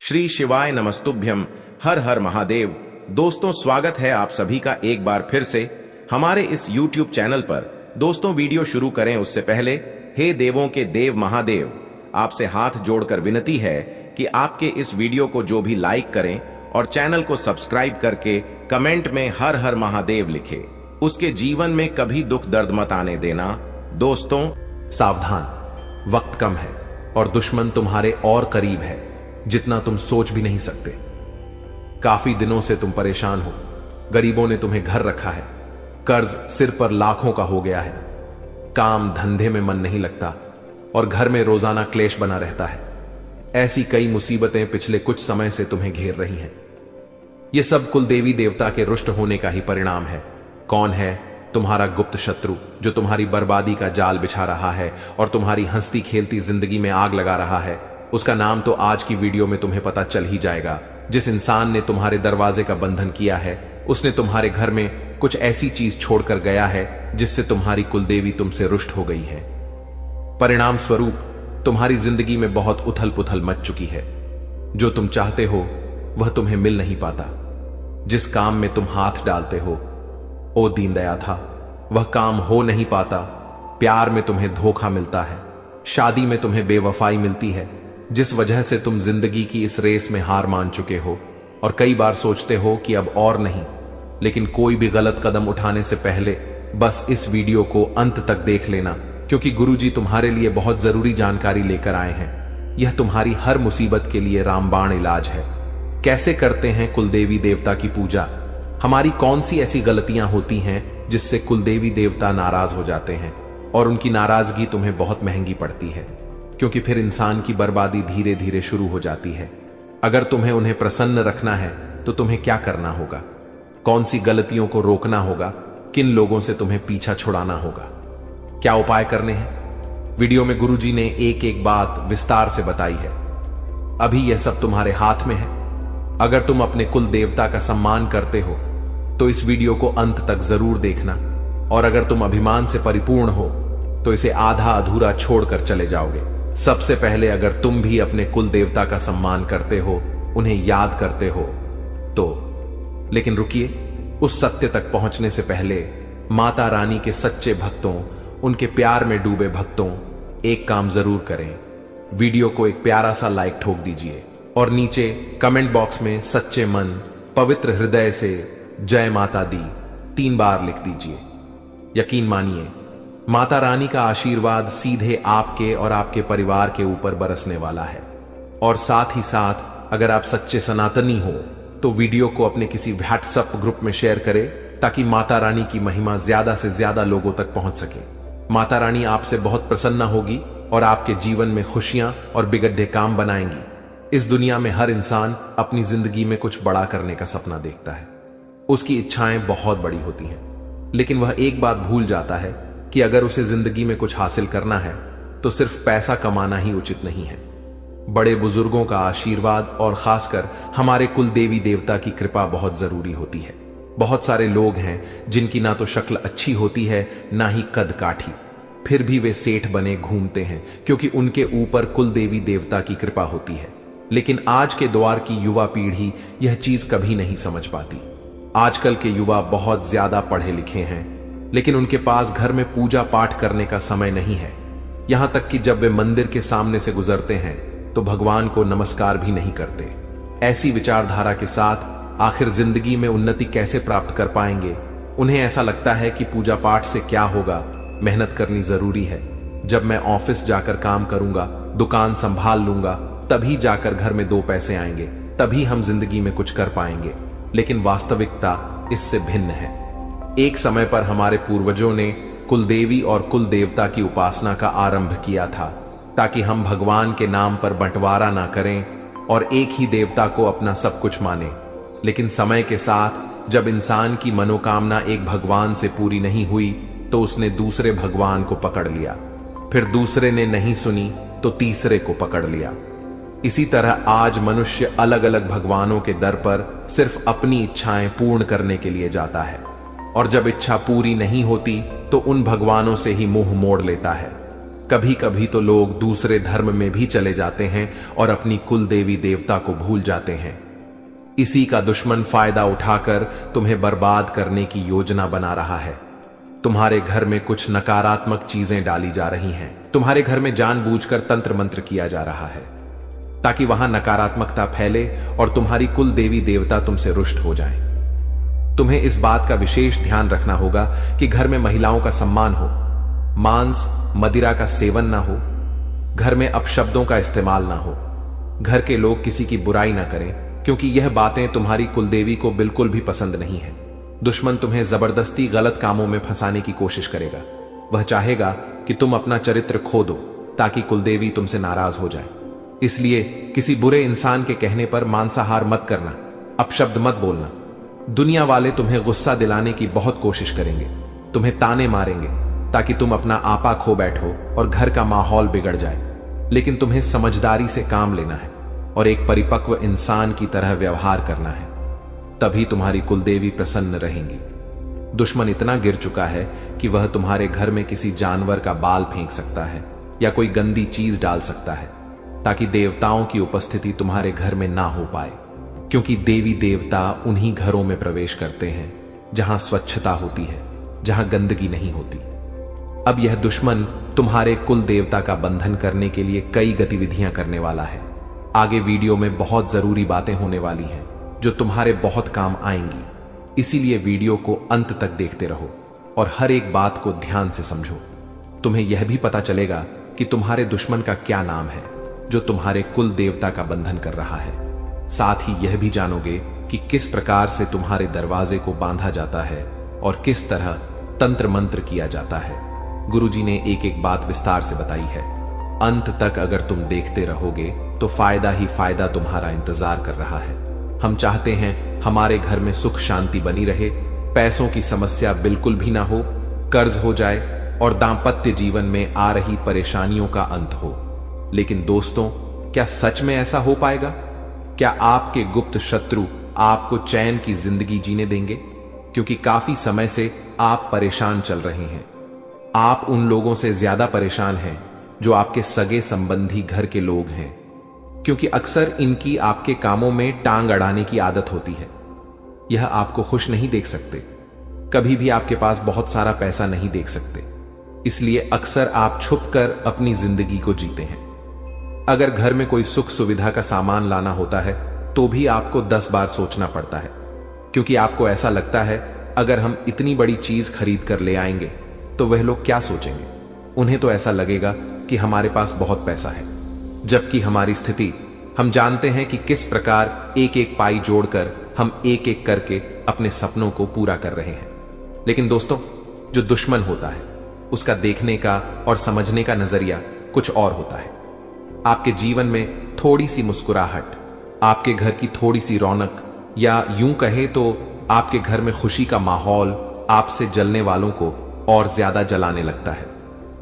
श्री शिवाय नमस्तुभ्यम। हर हर महादेव। दोस्तों, स्वागत है आप सभी का एक बार फिर से हमारे इस YouTube चैनल पर। दोस्तों, वीडियो शुरू करें उससे पहले हे देवों के देव महादेव, आपसे हाथ जोड़कर विनती है कि आपके इस वीडियो को जो भी लाइक करें और चैनल को सब्सक्राइब करके कमेंट में हर हर महादेव लिखे, उसके जीवन में कभी दुख दर्द मत आने देना। दोस्तों, सावधान, वक्त कम है और दुश्मन तुम्हारे और करीब है जितना तुम सोच भी नहीं सकते। काफी दिनों से तुम परेशान हो। गरीबों ने तुम्हें घर रखा है, कर्ज सिर पर लाखों का हो गया है, काम धंधे में मन नहीं लगता और घर में रोजाना क्लेश बना रहता है। ऐसी कई मुसीबतें पिछले कुछ समय से तुम्हें घेर रही हैं। यह सब कुल देवी देवता के रुष्ट होने का ही परिणाम है। कौन है तुम्हारा गुप्त शत्रु जो तुम्हारी बर्बादी का जाल बिछा रहा है और तुम्हारी हंसती खेलती जिंदगी में आग लगा रहा है? उसका नाम तो आज की वीडियो में तुम्हें पता चल ही जाएगा। जिस इंसान ने तुम्हारे दरवाजे का बंधन किया है, उसने तुम्हारे घर में कुछ ऐसी चीज छोड़कर गया है जिससे तुम्हारी कुलदेवी तुमसे रुष्ट हो गई है। परिणाम स्वरूप तुम्हारी जिंदगी में बहुत उथल पुथल मच चुकी है। जो तुम चाहते हो वह तुम्हें मिल नहीं पाता। जिस काम में तुम हाथ डालते हो, ओ दीन दया था, वह काम हो नहीं पाता। प्यार में तुम्हें धोखा मिलता है, शादी में तुम्हें बेवफाई मिलती है, जिस वजह से तुम जिंदगी की इस रेस में हार मान चुके हो और कई बार सोचते हो कि अब और नहीं। लेकिन कोई भी गलत कदम उठाने से पहले बस इस वीडियो को अंत तक देख लेना, क्योंकि गुरुजी तुम्हारे लिए बहुत जरूरी जानकारी लेकर आए हैं। यह तुम्हारी हर मुसीबत के लिए रामबाण इलाज है। कैसे करते हैं कुलदेवी देवता की पूजा? हमारी कौन सी ऐसी गलतियां होती हैं जिससे कुलदेवी देवता नाराज हो जाते हैं और उनकी नाराजगी तुम्हें बहुत महंगी पड़ती है, क्योंकि फिर इंसान की बर्बादी धीरे धीरे शुरू हो जाती है। अगर तुम्हें उन्हें प्रसन्न रखना है तो तुम्हें क्या करना होगा? कौन सी गलतियों को रोकना होगा? किन लोगों से तुम्हें पीछा छुड़ाना होगा? क्या उपाय करने हैं? वीडियो में गुरुजी ने एक एक बात विस्तार से बताई है। अभी यह सब तुम्हारे हाथ में है। अगर तुम अपने कुल देवता का सम्मान करते हो तो इस वीडियो को अंत तक जरूर देखना, और अगर तुम अभिमान से परिपूर्ण हो तो इसे आधा अधूरा छोड़कर चले जाओगे। सबसे पहले, अगर तुम भी अपने कुल देवता का सम्मान करते हो, उन्हें याद करते हो तो, लेकिन रुकिए, उस सत्य तक पहुंचने से पहले माता रानी के सच्चे भक्तों, उनके प्यार में डूबे भक्तों, एक काम जरूर करें। वीडियो को एक प्यारा सा लाइक ठोक दीजिए और नीचे कमेंट बॉक्स में सच्चे मन, पवित्र हृदय से जय माता दी 3 बार लिख दीजिए। यकीन मानिए, माता रानी का आशीर्वाद सीधे आपके और आपके परिवार के ऊपर बरसने वाला है। और साथ ही साथ, अगर आप सच्चे सनातनी हो तो वीडियो को अपने किसी व्हाट्सएप ग्रुप में शेयर करें, ताकि माता रानी की महिमा ज्यादा से ज्यादा लोगों तक पहुंच सके। माता रानी आपसे बहुत प्रसन्न होगी और आपके जीवन में खुशियां और बिगड़े काम बनाएंगी। इस दुनिया में हर इंसान अपनी जिंदगी में कुछ बड़ा करने का सपना देखता है। उसकी इच्छाएं बहुत बड़ी होती हैं, लेकिन वह एक बात भूल जाता है कि अगर उसे जिंदगी में कुछ हासिल करना है तो सिर्फ पैसा कमाना ही उचित नहीं है। बड़े बुजुर्गों का आशीर्वाद और खासकर हमारे कुल देवी देवता की कृपा बहुत जरूरी होती है। बहुत सारे लोग हैं जिनकी ना तो शक्ल अच्छी होती है, ना ही कद काठी, फिर भी वे सेठ बने घूमते हैं क्योंकि उनके ऊपर कुल देवी देवता की कृपा होती है। लेकिन आज के दौर की युवा पीढ़ी यह चीज कभी नहीं समझ पाती। आजकल के युवा बहुत ज्यादा पढ़े लिखे हैं, लेकिन उनके पास घर में पूजा पाठ करने का समय नहीं है। यहां तक कि जब वे मंदिर के सामने से गुजरते हैं तो भगवान को नमस्कार भी नहीं करते। ऐसी विचारधारा के साथ आखिर जिंदगी में उन्नति कैसे प्राप्त कर पाएंगे? उन्हें ऐसा लगता है कि पूजा पाठ से क्या होगा, मेहनत करनी जरूरी है। जब मैं ऑफिस जाकर काम करूंगा, दुकान संभाल लूंगा, तभी जाकर घर में 2 पैसे आएंगे, तभी हम जिंदगी में कुछ कर पाएंगे। लेकिन वास्तविकता इससे भिन्न है। एक समय पर हमारे पूर्वजों ने कुलदेवी और कुल देवता की उपासना का आरंभ किया था, ताकि हम भगवान के नाम पर बंटवारा ना करें और एक ही देवता को अपना सब कुछ माने। लेकिन समय के साथ जब इंसान की मनोकामना एक भगवान से पूरी नहीं हुई तो उसने दूसरे भगवान को पकड़ लिया, फिर दूसरे ने नहीं सुनी तो तीसरे को पकड़ लिया। इसी तरह आज मनुष्य अलग अलग भगवानों के दर पर सिर्फ अपनी इच्छाएं पूर्ण करने के लिए जाता है, और जब इच्छा पूरी नहीं होती तो उन भगवानों से ही मुंह मोड़ लेता है। कभी कभी तो लोग दूसरे धर्म में भी चले जाते हैं और अपनी कुल देवी देवता को भूल जाते हैं। इसी का दुश्मन फायदा उठाकर तुम्हें बर्बाद करने की योजना बना रहा है। तुम्हारे घर में कुछ नकारात्मक चीजें डाली जा रही हैं। तुम्हारे घर में जानबूझकर तंत्र मंत्र किया जा रहा है ताकि वहां नकारात्मकता फैले और तुम्हारी कुल देवी देवता तुमसे रुष्ट हो जाएं। तुम्हें इस बात का विशेष ध्यान रखना होगा कि घर में महिलाओं का सम्मान हो, मांस मदिरा का सेवन ना हो, घर में अपशब्दों का इस्तेमाल ना हो, घर के लोग किसी की बुराई ना करें, क्योंकि यह बातें तुम्हारी कुलदेवी को बिल्कुल भी पसंद नहीं है। दुश्मन तुम्हें जबरदस्ती गलत कामों में फंसाने की कोशिश करेगा। वह चाहेगा कि तुम अपना चरित्र खो दो ताकि कुलदेवी तुमसे नाराज हो जाए। इसलिए किसी बुरे इंसान के कहने पर मांसाहार मत करना, अपशब्द मत बोलना। दुनिया वाले तुम्हें गुस्सा दिलाने की बहुत कोशिश करेंगे, तुम्हें ताने मारेंगे ताकि तुम अपना आपा खो बैठो और घर का माहौल बिगड़ जाए। लेकिन तुम्हें समझदारी से काम लेना है और एक परिपक्व इंसान की तरह व्यवहार करना है, तभी तुम्हारी कुलदेवी प्रसन्न रहेंगी। दुश्मन इतना गिर चुका है कि वह तुम्हारे घर में किसी जानवर का बाल फेंक सकता है या कोई गंदी चीज डाल सकता है ताकि देवताओं की उपस्थिति तुम्हारे घर में ना हो पाए, क्योंकि देवी देवता उन्हीं घरों में प्रवेश करते हैं जहां स्वच्छता होती है, जहां गंदगी नहीं होती। अब यह दुश्मन तुम्हारे कुल देवता का बंधन करने के लिए कई गतिविधियां करने वाला है। आगे वीडियो में बहुत जरूरी बातें होने वाली हैं जो तुम्हारे बहुत काम आएंगी, इसीलिए वीडियो को अंत तक देखते रहो और हर एक बात को ध्यान से समझो। तुम्हें यह भी पता चलेगा कि तुम्हारे दुश्मन का क्या नाम है जो तुम्हारे कुल देवता का बंधन कर रहा है। साथ ही यह भी जानोगे कि किस प्रकार से तुम्हारे दरवाजे को बांधा जाता है और किस तरह तंत्र मंत्र किया जाता है। गुरुजी ने एक एक बात विस्तार से बताई है। अंत तक अगर तुम देखते रहोगे तो फायदा ही फायदा तुम्हारा इंतजार कर रहा है। हम चाहते हैं हमारे घर में सुख शांति बनी रहे, पैसों की समस्या बिल्कुल भी ना हो, कर्ज हो जाए और दांपत्य जीवन में आ रही परेशानियों का अंत हो। लेकिन दोस्तों, क्या सच में ऐसा हो पाएगा? क्या आपके गुप्त शत्रु आपको चैन की जिंदगी जीने देंगे? क्योंकि काफी समय से आप परेशान चल रहे हैं। आप उन लोगों से ज्यादा परेशान हैं जो आपके सगे संबंधी घर के लोग हैं, क्योंकि अक्सर इनकी आपके कामों में टांग अड़ाने की आदत होती है। यह आपको खुश नहीं देख सकते, कभी भी आपके पास बहुत सारा पैसा नहीं देख सकते, इसलिए अक्सर आप छुपकर अपनी जिंदगी को जीते हैं। अगर घर में कोई सुख सुविधा का सामान लाना होता है तो भी आपको 10 बार सोचना पड़ता है, क्योंकि आपको ऐसा लगता है अगर हम इतनी बड़ी चीज खरीद कर ले आएंगे तो वह लोग क्या सोचेंगे। उन्हें तो ऐसा लगेगा कि हमारे पास बहुत पैसा है, जबकि हमारी स्थिति, हम जानते हैं कि किस प्रकार एक एक पाई जोड़कर हम एक एक करके अपने सपनों को पूरा कर रहे हैं। लेकिन दोस्तों, जो दुश्मन होता है उसका देखने का और समझने का नजरिया कुछ और होता है। आपके जीवन में थोड़ी सी मुस्कुराहट, आपके घर की थोड़ी सी रौनक, या यूं कहे तो आपके घर में खुशी का माहौल आपसे जलने वालों को और ज्यादा जलाने लगता है।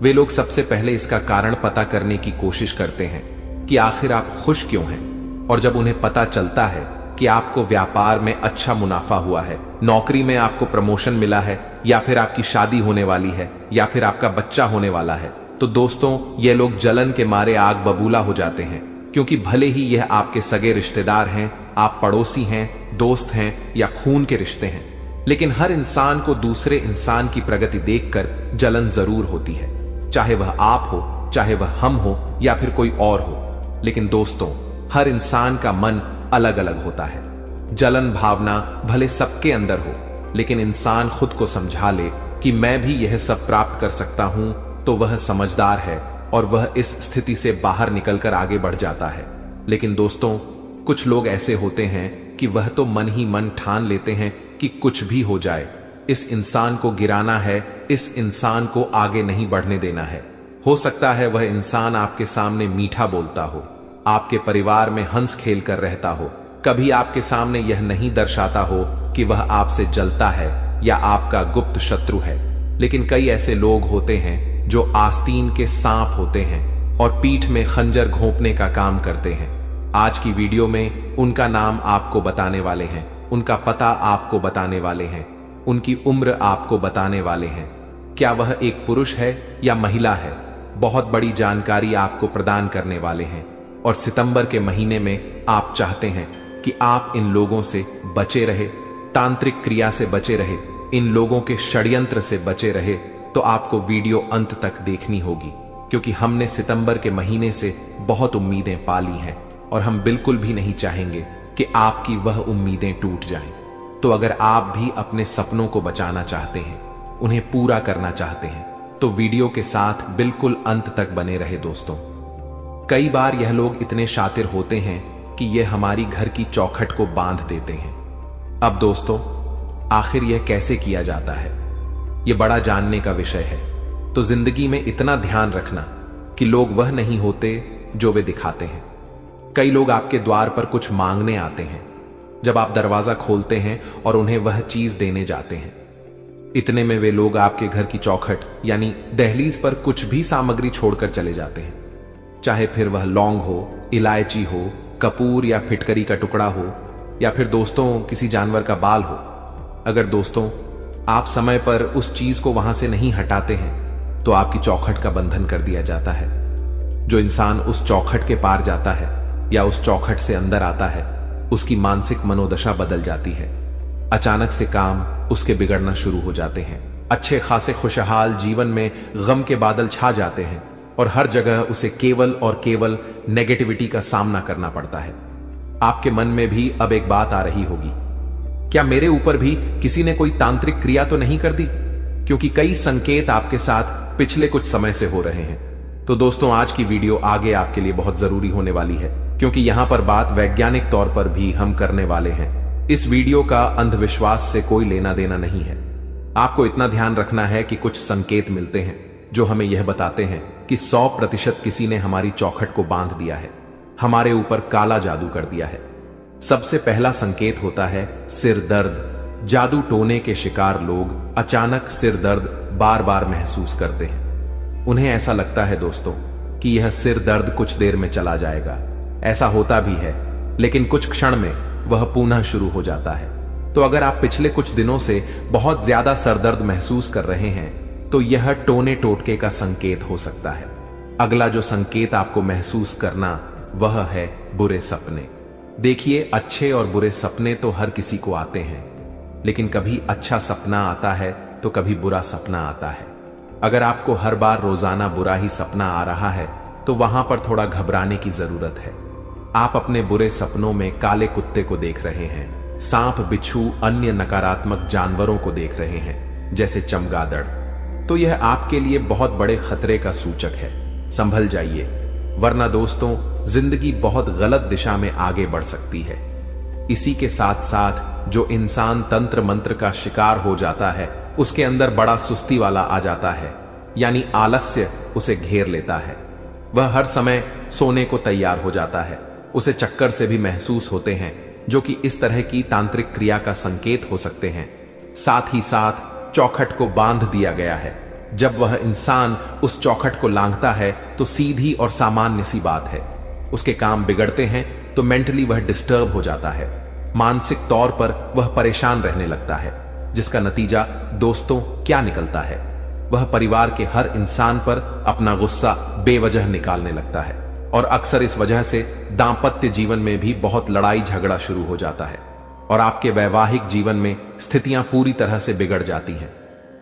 वे लोग सबसे पहले इसका कारण पता करने की कोशिश करते हैं कि आखिर आप खुश क्यों हैं। और जब उन्हें पता चलता है कि आपको व्यापार में अच्छा मुनाफा हुआ है, नौकरी में आपको प्रमोशन मिला है, या फिर आपकी शादी होने वाली है, या फिर आपका बच्चा होने वाला है, तो दोस्तों ये लोग जलन के मारे आग बबूला हो जाते हैं। क्योंकि भले ही यह आपके सगे रिश्तेदार हैं, आप पड़ोसी हैं, दोस्त हैं या खून के रिश्ते हैं, लेकिन हर इंसान को दूसरे इंसान की प्रगति देखकर जलन जरूर होती है, चाहे वह आप हो, चाहे वह हम हो या फिर कोई और हो। लेकिन दोस्तों, हर इंसान का मन अलग अलग होता है। जलन भावना भले सबके अंदर हो, लेकिन इंसान खुद को समझा ले कि मैं भी यह सब प्राप्त कर सकता हूं, तो वह समझदार है और वह इस स्थिति से बाहर निकलकर आगे बढ़ जाता है। लेकिन दोस्तों, कुछ लोग ऐसे होते हैं कि वह तो मन ही मन ठान लेते हैं कि कुछ भी हो जाए, इस इंसान को गिराना है, इस इंसान को आगे नहीं बढ़ने देना है। हो सकता है वह इंसान आपके सामने मीठा बोलता हो, आपके परिवार में हंस खेल कर रहता हो, कभी आपके सामने यह नहीं दर्शाता हो कि वह आपसे जलता है या आपका गुप्त शत्रु है। लेकिन कई ऐसे लोग होते हैं जो आस्तीन के सांप होते हैं और पीठ में खंजर घोंपने का काम करते हैं। आज की वीडियो में उनका नाम आपको बताने वाले हैं, उनका पता आपको बताने वाले हैं, उनकी उम्र आपको बताने वाले हैं। क्या वह एक पुरुष है या महिला है? बहुत बड़ी जानकारी आपको प्रदान करने वाले हैं। और सितंबर के महीने में आप चाहते हैं कि आप इन लोगों से बचे रहे, तांत्रिक क्रिया से बचे रहे, इन लोगों के षड्यंत्र से बचे रहे, तो आपको वीडियो अंत तक देखनी होगी, क्योंकि हमने सितंबर के महीने से बहुत उम्मीदें पाली हैं और हम बिल्कुल भी नहीं चाहेंगे कि आपकी वह उम्मीदें टूट जाएं। तो अगर आप भी अपने सपनों को बचाना चाहते हैं, उन्हें पूरा करना चाहते हैं, तो वीडियो के साथ बिल्कुल अंत तक बने रहे दोस्तों। कई बार यह लोग इतने शातिर होते हैं कि यह हमारी घर की चौखट को बांध देते हैं। अब दोस्तों, आखिर यह कैसे किया जाता है, यह बड़ा जानने का विषय है। तो जिंदगी में इतना ध्यान रखना कि लोग वह नहीं होते जो वे दिखाते हैं। कई लोग आपके द्वार पर कुछ मांगने आते हैं। जब आप दरवाजा खोलते हैं और उन्हें वह चीज देने जाते हैं, इतने में वे लोग आपके घर की चौखट यानी दहलीज पर कुछ भी सामग्री छोड़कर चले जाते हैं। चाहे फिर वह लौंग हो, इलायची हो, कपूर या फिटकरी का टुकड़ा हो, या फिर दोस्तों किसी जानवर का बाल हो। अगर दोस्तों आप समय पर उस चीज को वहां से नहीं हटाते हैं, तो आपकी चौखट का बंधन कर दिया जाता है। जो इंसान उस चौखट के पार जाता है या उस चौखट से अंदर आता है, उसकी मानसिक मनोदशा बदल जाती है। अचानक से काम उसके बिगड़ना शुरू हो जाते हैं। अच्छे खासे खुशहाल जीवन में गम के बादल छा जाते हैं और हर जगह उसे केवल और केवल नेगेटिविटी का सामना करना पड़ता है। आपके मन में भी अब एक बात आ रही होगी, क्या मेरे ऊपर भी किसी ने कोई तांत्रिक क्रिया तो नहीं कर दी? क्योंकि कई संकेत आपके साथ पिछले कुछ समय से हो रहे हैं। तो दोस्तों, आज की वीडियो आगे आपके लिए बहुत जरूरी होने वाली है, क्योंकि यहां पर बात वैज्ञानिक तौर पर भी हम करने वाले हैं। इस वीडियो का अंधविश्वास से कोई लेना देना नहीं है। आपको इतना ध्यान रखना है कि कुछ संकेत मिलते हैं जो हमें यह बताते हैं कि 100% किसी ने हमारी चौखट को बांध दिया है, हमारे ऊपर काला जादू कर दिया है। सबसे पहला संकेत होता है सिर दर्द। जादू टोने के शिकार लोग अचानक सिर दर्द बार बार महसूस करते हैं। उन्हें ऐसा लगता है दोस्तों कि यह सिर दर्द कुछ देर में चला जाएगा। ऐसा होता भी है, लेकिन कुछ क्षण में वह पुनः शुरू हो जाता है। तो अगर आप पिछले कुछ दिनों से बहुत ज्यादा सरदर्द महसूस कर रहे हैं, तो यह टोने टोटके का संकेत हो सकता है। अगला जो संकेत आपको महसूस करना, वह है बुरे सपने। देखिए, अच्छे और बुरे सपने तो हर किसी को आते हैं, लेकिन कभी अच्छा सपना आता है तो कभी बुरा सपना आता है। अगर आपको हर बार रोजाना बुरा ही सपना आ रहा है, तो वहां पर थोड़ा घबराने की जरूरत है। आप अपने बुरे सपनों में काले कुत्ते को देख रहे हैं, सांप, बिच्छू, अन्य नकारात्मक जानवरों को देख रहे हैं, जैसे चमगादड़, तो यह आपके लिए बहुत बड़े खतरे का सूचक है। संभल जाइए, वरना दोस्तों जिंदगी बहुत गलत दिशा में आगे बढ़ सकती है। इसी के साथ साथ जो इंसान तंत्र मंत्र का शिकार हो जाता है, उसके अंदर बड़ा सुस्ती वाला आ जाता है, यानी आलस्य उसे घेर लेता है। वह हर समय सोने को तैयार हो जाता है। उसे चक्कर से भी महसूस होते हैं, जो कि इस तरह की तांत्रिक क्रिया का संकेत हो सकते हैं। साथ ही साथ चौखट को बांध दिया गया है। जब वह इंसान उस चौखट को लांघता है, तो सीधी और सामान्य सी बात है, उसके काम बिगड़ते हैं, तो मेंटली वह डिस्टर्ब हो जाता है। मानसिक तौर पर वह परेशान रहने लगता है, जिसका नतीजा दोस्तों क्या निकलता है? वह परिवार के हर इंसान पर अपना गुस्सा बेवजह निकालने लगता है, और अक्सर इस वजह से दांपत्य जीवन में भी बहुत लड़ाई झगड़ा शुरू हो जाता है, और आपके वैवाहिक जीवन में स्थितियां पूरी तरह से बिगड़ जाती हैं।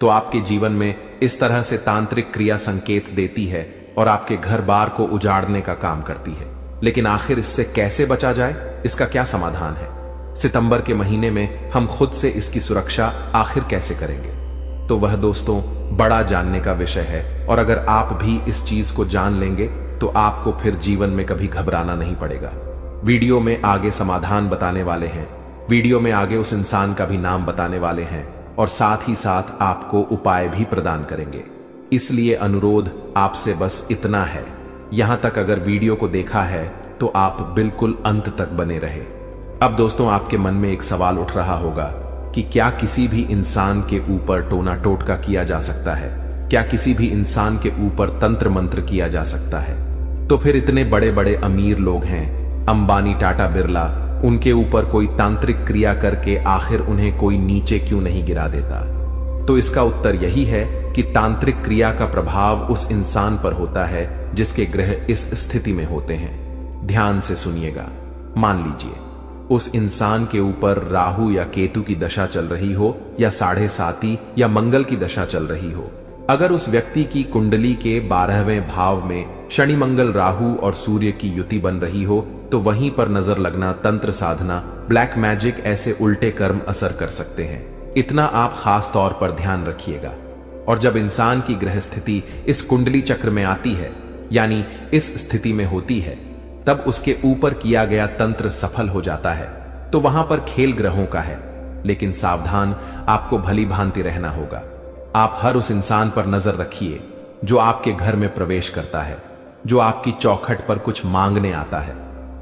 तो आपके जीवन में इस तरह से तांत्रिक क्रिया संकेत देती है और आपके घर बार को उजाड़ने का काम करती है। लेकिन आखिर इससे कैसे बचा जाए, इसका क्या समाधान है? सितंबर के महीने में हम खुद से इसकी सुरक्षा आखिर कैसे करेंगे? तो वह दोस्तों बड़ा जानने का विषय है, और अगर आप भी इस चीज को जान लेंगे, तो आपको फिर जीवन में कभी घबराना नहीं पड़ेगा। वीडियो में आगे समाधान बताने वाले हैं, वीडियो में आगे उस इंसान का भी नाम बताने वाले हैं, और साथ ही साथ आपको उपाय भी प्रदान करेंगे। इसलिए अनुरोध आपसे बस इतना है, यहां तक अगर वीडियो को देखा है तो आप बिल्कुल अंत तक बने रहे। अब दोस्तों, आपके मन में एक सवाल उठ रहा होगा कि क्या किसी भी इंसान के ऊपर टोना टोटका किया जा सकता है? क्या किसी भी इंसान के ऊपर तंत्र मंत्र किया जा सकता है? तो फिर इतने बड़े बड़े अमीर लोग हैं, अंबानी, टाटा, बिरला, उनके ऊपर कोई तांत्रिक क्रिया करके आखिर उन्हें कोई नीचे क्यों नहीं गिरा देता? तो इसका उत्तर यही है कि तांत्रिक क्रिया का प्रभाव उस इंसान पर होता है जिसके ग्रह इस स्थिति में होते हैं। ध्यान से सुनिएगा। मान लीजिए उस इंसान के ऊपर राहु या केतु की दशा चल रही हो, या 7.5 या मंगल की दशा चल रही हो। अगर उस व्यक्ति की कुंडली के 12वें भाव में शनि मंगल राहु और सूर्य की युति बन रही हो, तो वहीं पर नजर लगना, तंत्र साधना, ब्लैक मैजिक ऐसे उल्टे कर्म असर कर सकते हैं। इतना आप खास तौर पर ध्यान रखिएगा। और जब इंसान की ग्रह स्थिति इस कुंडली चक्र में आती है, यानी इस स्थिति में होती है, तब उसके ऊपर किया गया तंत्र सफल हो जाता है। तो वहां पर खेल ग्रहों का है, लेकिन सावधान, आपको भली भांति रहना होगा। आप हर उस इंसान पर नजर रखिए जो आपके घर में प्रवेश करता है, जो आपकी चौखट पर कुछ मांगने आता है।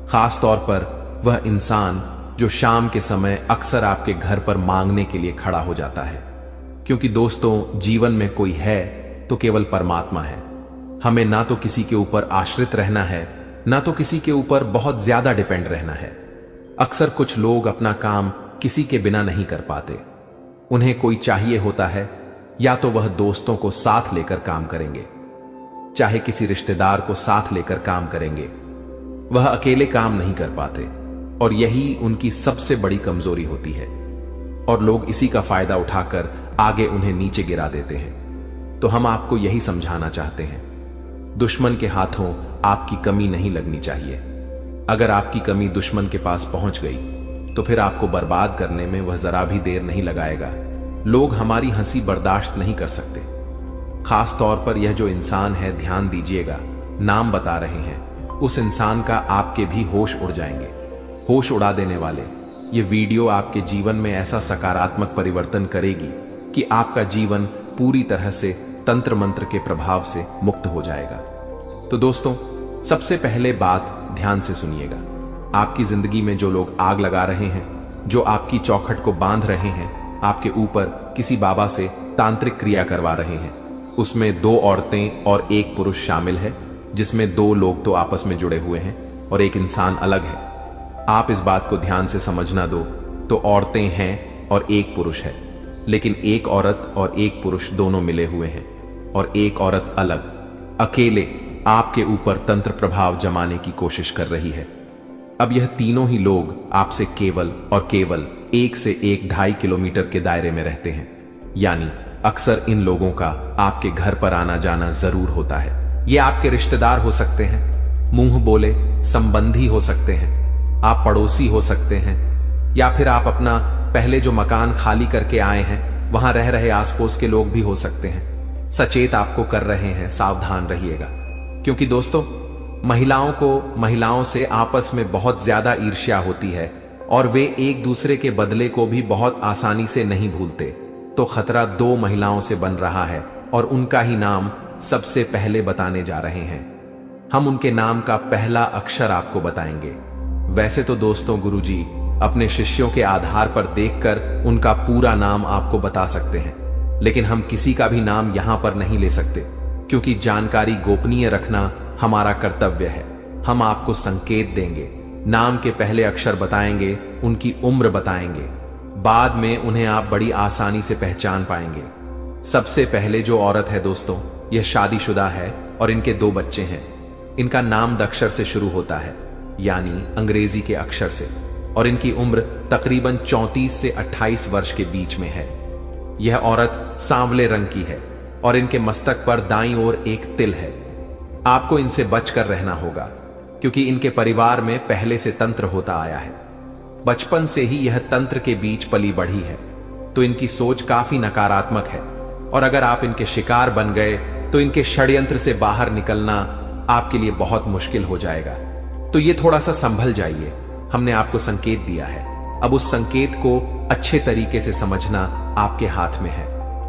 खास तौर पर वह इंसान जो शाम के समय अक्सर आपके घर पर मांगने के लिए खड़ा हो जाता है। क्योंकि दोस्तों, जीवन में कोई है तो केवल परमात्मा है। हमें ना तो किसी के ऊपर आश्रित रहना है, ना तो किसी के ऊपर बहुत ज्यादा डिपेंड रहना है। अक्सर कुछ लोग अपना काम किसी के बिना नहीं कर पाते। उन्हें कोई चाहिए होता है, या तो वह दोस्तों को साथ लेकर काम करेंगे, चाहे किसी रिश्तेदार को साथ लेकर काम करेंगे। वह अकेले काम नहीं कर पाते, और यही उनकी सबसे बड़ी कमजोरी होती है। और लोग इसी का फायदा उठाकर आगे उन्हें नीचे गिरा देते हैं। तो हम आपको यही समझाना चाहते हैं, दुश्मन के हाथों आपकी कमी नहीं लगनी चाहिए। अगर आपकी कमी दुश्मन के पास पहुंच गई तो फिर आपको बर्बाद करने में वह जरा भी देर नहीं लगाएगा। लोग हमारी हंसी बर्दाश्त नहीं कर सकते। खास तौर पर यह जो इंसान है, ध्यान दीजिएगा, नाम बता रहे हैं, उस इंसान का आपके भी होश उड़ जाएंगे। होश उड़ा देने वाले ये वीडियो आपके जीवन में ऐसा सकारात्मक परिवर्तन करेगी कि आपका जीवन पूरी तरह से तंत्र मंत्र के प्रभाव से मुक्त हो जाएगा। तो दोस्तों, सबसे पहले बात ध्यान से सुनिएगा। आपकी जिंदगी में जो लोग आग लगा रहे हैं, जो आपकी चौखट को बांध रहे हैं, आपके ऊपर किसी बाबा से तांत्रिक क्रिया करवा रहे हैं, उसमें 2 औरतें और 1 पुरुष शामिल है, जिसमें 2 लोग तो आपस में जुड़े हुए हैं और 1 इंसान अलग है। आप इस बात को ध्यान से समझना दो, तो औरतें हैं और 1 पुरुष है, लेकिन 1 औरत और 1 पुरुष दोनों मिले हुए हैं, और 1 औरत अलग, अकेले आपके ऊपर तंत्र प्रभाव जमाने की कोशिश कर रही है। अब यह तीनों ही लोग आपसे केवल और केवल 1 से 1.5 किलोमीटर के दायरे में रहते हैं। यानी अक्सर इन लोगों का आपके घर पर आना जाना जरूर होता है। ये आपके रिश्तेदार हो सकते हैं, मुंह बोले संबंधी हो सकते हैं, आप पड़ोसी हो सकते हैं, या फिर आप अपना पहले जो मकान खाली करके आए हैं वहां रह रहे आसपास के लोग भी हो सकते हैं। सचेत आपको कर रहे हैं, सावधान रहिएगा। क्योंकि दोस्तों, महिलाओं को महिलाओं से आपस में बहुत ज्यादा ईर्ष्या होती है, और वे एक दूसरे के बदले को भी बहुत आसानी से नहीं भूलते। तो खतरा 2 महिलाओं से बन रहा है, और उनका ही नाम सबसे पहले बताने जा रहे हैं। हम उनके नाम का पहला अक्षर आपको बताएंगे। वैसे तो दोस्तों, गुरुजी अपने शिष्यों के आधार पर देखकर उनका पूरा नाम आपको बता सकते हैं, लेकिन हम किसी का भी नाम यहां पर नहीं ले सकते, क्योंकि जानकारी गोपनीय रखना हमारा कर्तव्य है। हम आपको संकेत देंगे, नाम के पहले अक्षर बताएंगे, उनकी उम्र बताएंगे, बाद में उन्हें आप बड़ी आसानी से पहचान पाएंगे। सबसे पहले जो औरत है दोस्तों, यह शादीशुदा है और इनके 2 बच्चे हैं। इनका नाम द अक्षर से शुरू होता है, यानी अंग्रेजी के अक्षर से, और इनकी उम्र तकरीबन 34 से 28 वर्ष के बीच में है। यह औरत सांवले रंग की है और इनके मस्तक पर दाईं ओर एक तिल है। आपको इनसे बचकर रहना होगा, क्योंकि इनके परिवार में पहले से तंत्र होता आया है। बचपन से ही यह तंत्र के बीच पली बढ़ी है, तो इनकी सोच काफी नकारात्मक है, और अगर आप इनके शिकार बन गए तो इनके षड्यंत्र से बाहर निकलना आपके लिए बहुत मुश्किल हो जाएगा। तो ये थोड़ा सा संभल जाइए, हमने आपको संकेत दिया है। अब उस संकेत को अच्छे तरीके से समझना आपके हाथ में है।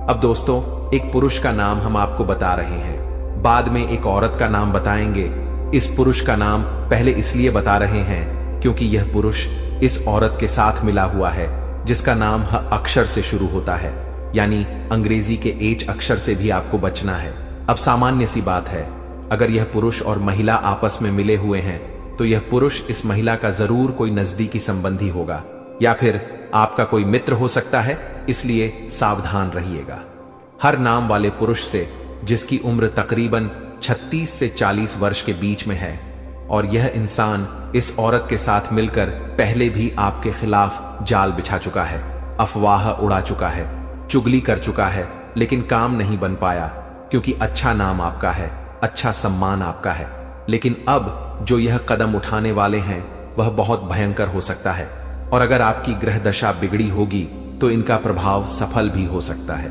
अब दोस्तों, एक पुरुष का नाम हम आपको बता रहे हैं, बाद में एक औरत का नाम बताएंगे। इस पुरुष का नाम पहले इसलिए बता रहे हैं क्योंकि यह पुरुष इस औरत के साथ मिला हुआ है, जिसका नाम ह अक्षर से शुरू होता है, यानी अंग्रेजी के H अक्षर से भी आपको बचना है। अब सामान्य सी बात है, अगर यह पुरुष और महिला आपस में मिले हुए हैं तो यह पुरुष इस महिला का जरूर कोई नजदीकी संबंधी होगा, या फिर आपका कोई मित्र हो सकता है, इसलिए सावधान रहिएगा। हर नाम वाले पुरुष से जिसकी उम्र तकरीबन 36 से 40 वर्ष के बीच में है, और यह इंसान इस औरत के साथ मिलकर पहले भी आपके खिलाफ जाल बिछा चुका है, अफवाह उड़ा चुका है, चुगली कर चुका है, लेकिन काम नहीं बन पाया, क्योंकि अच्छा नाम आपका है, अच्छा सम्मान आपका है। लेकिन अब जो यह कदम उठाने वाले हैं वह बहुत भयंकर हो सकता है, और अगर आपकी ग्रह दशा बिगड़ी होगी तो इनका प्रभाव सफल भी हो सकता है।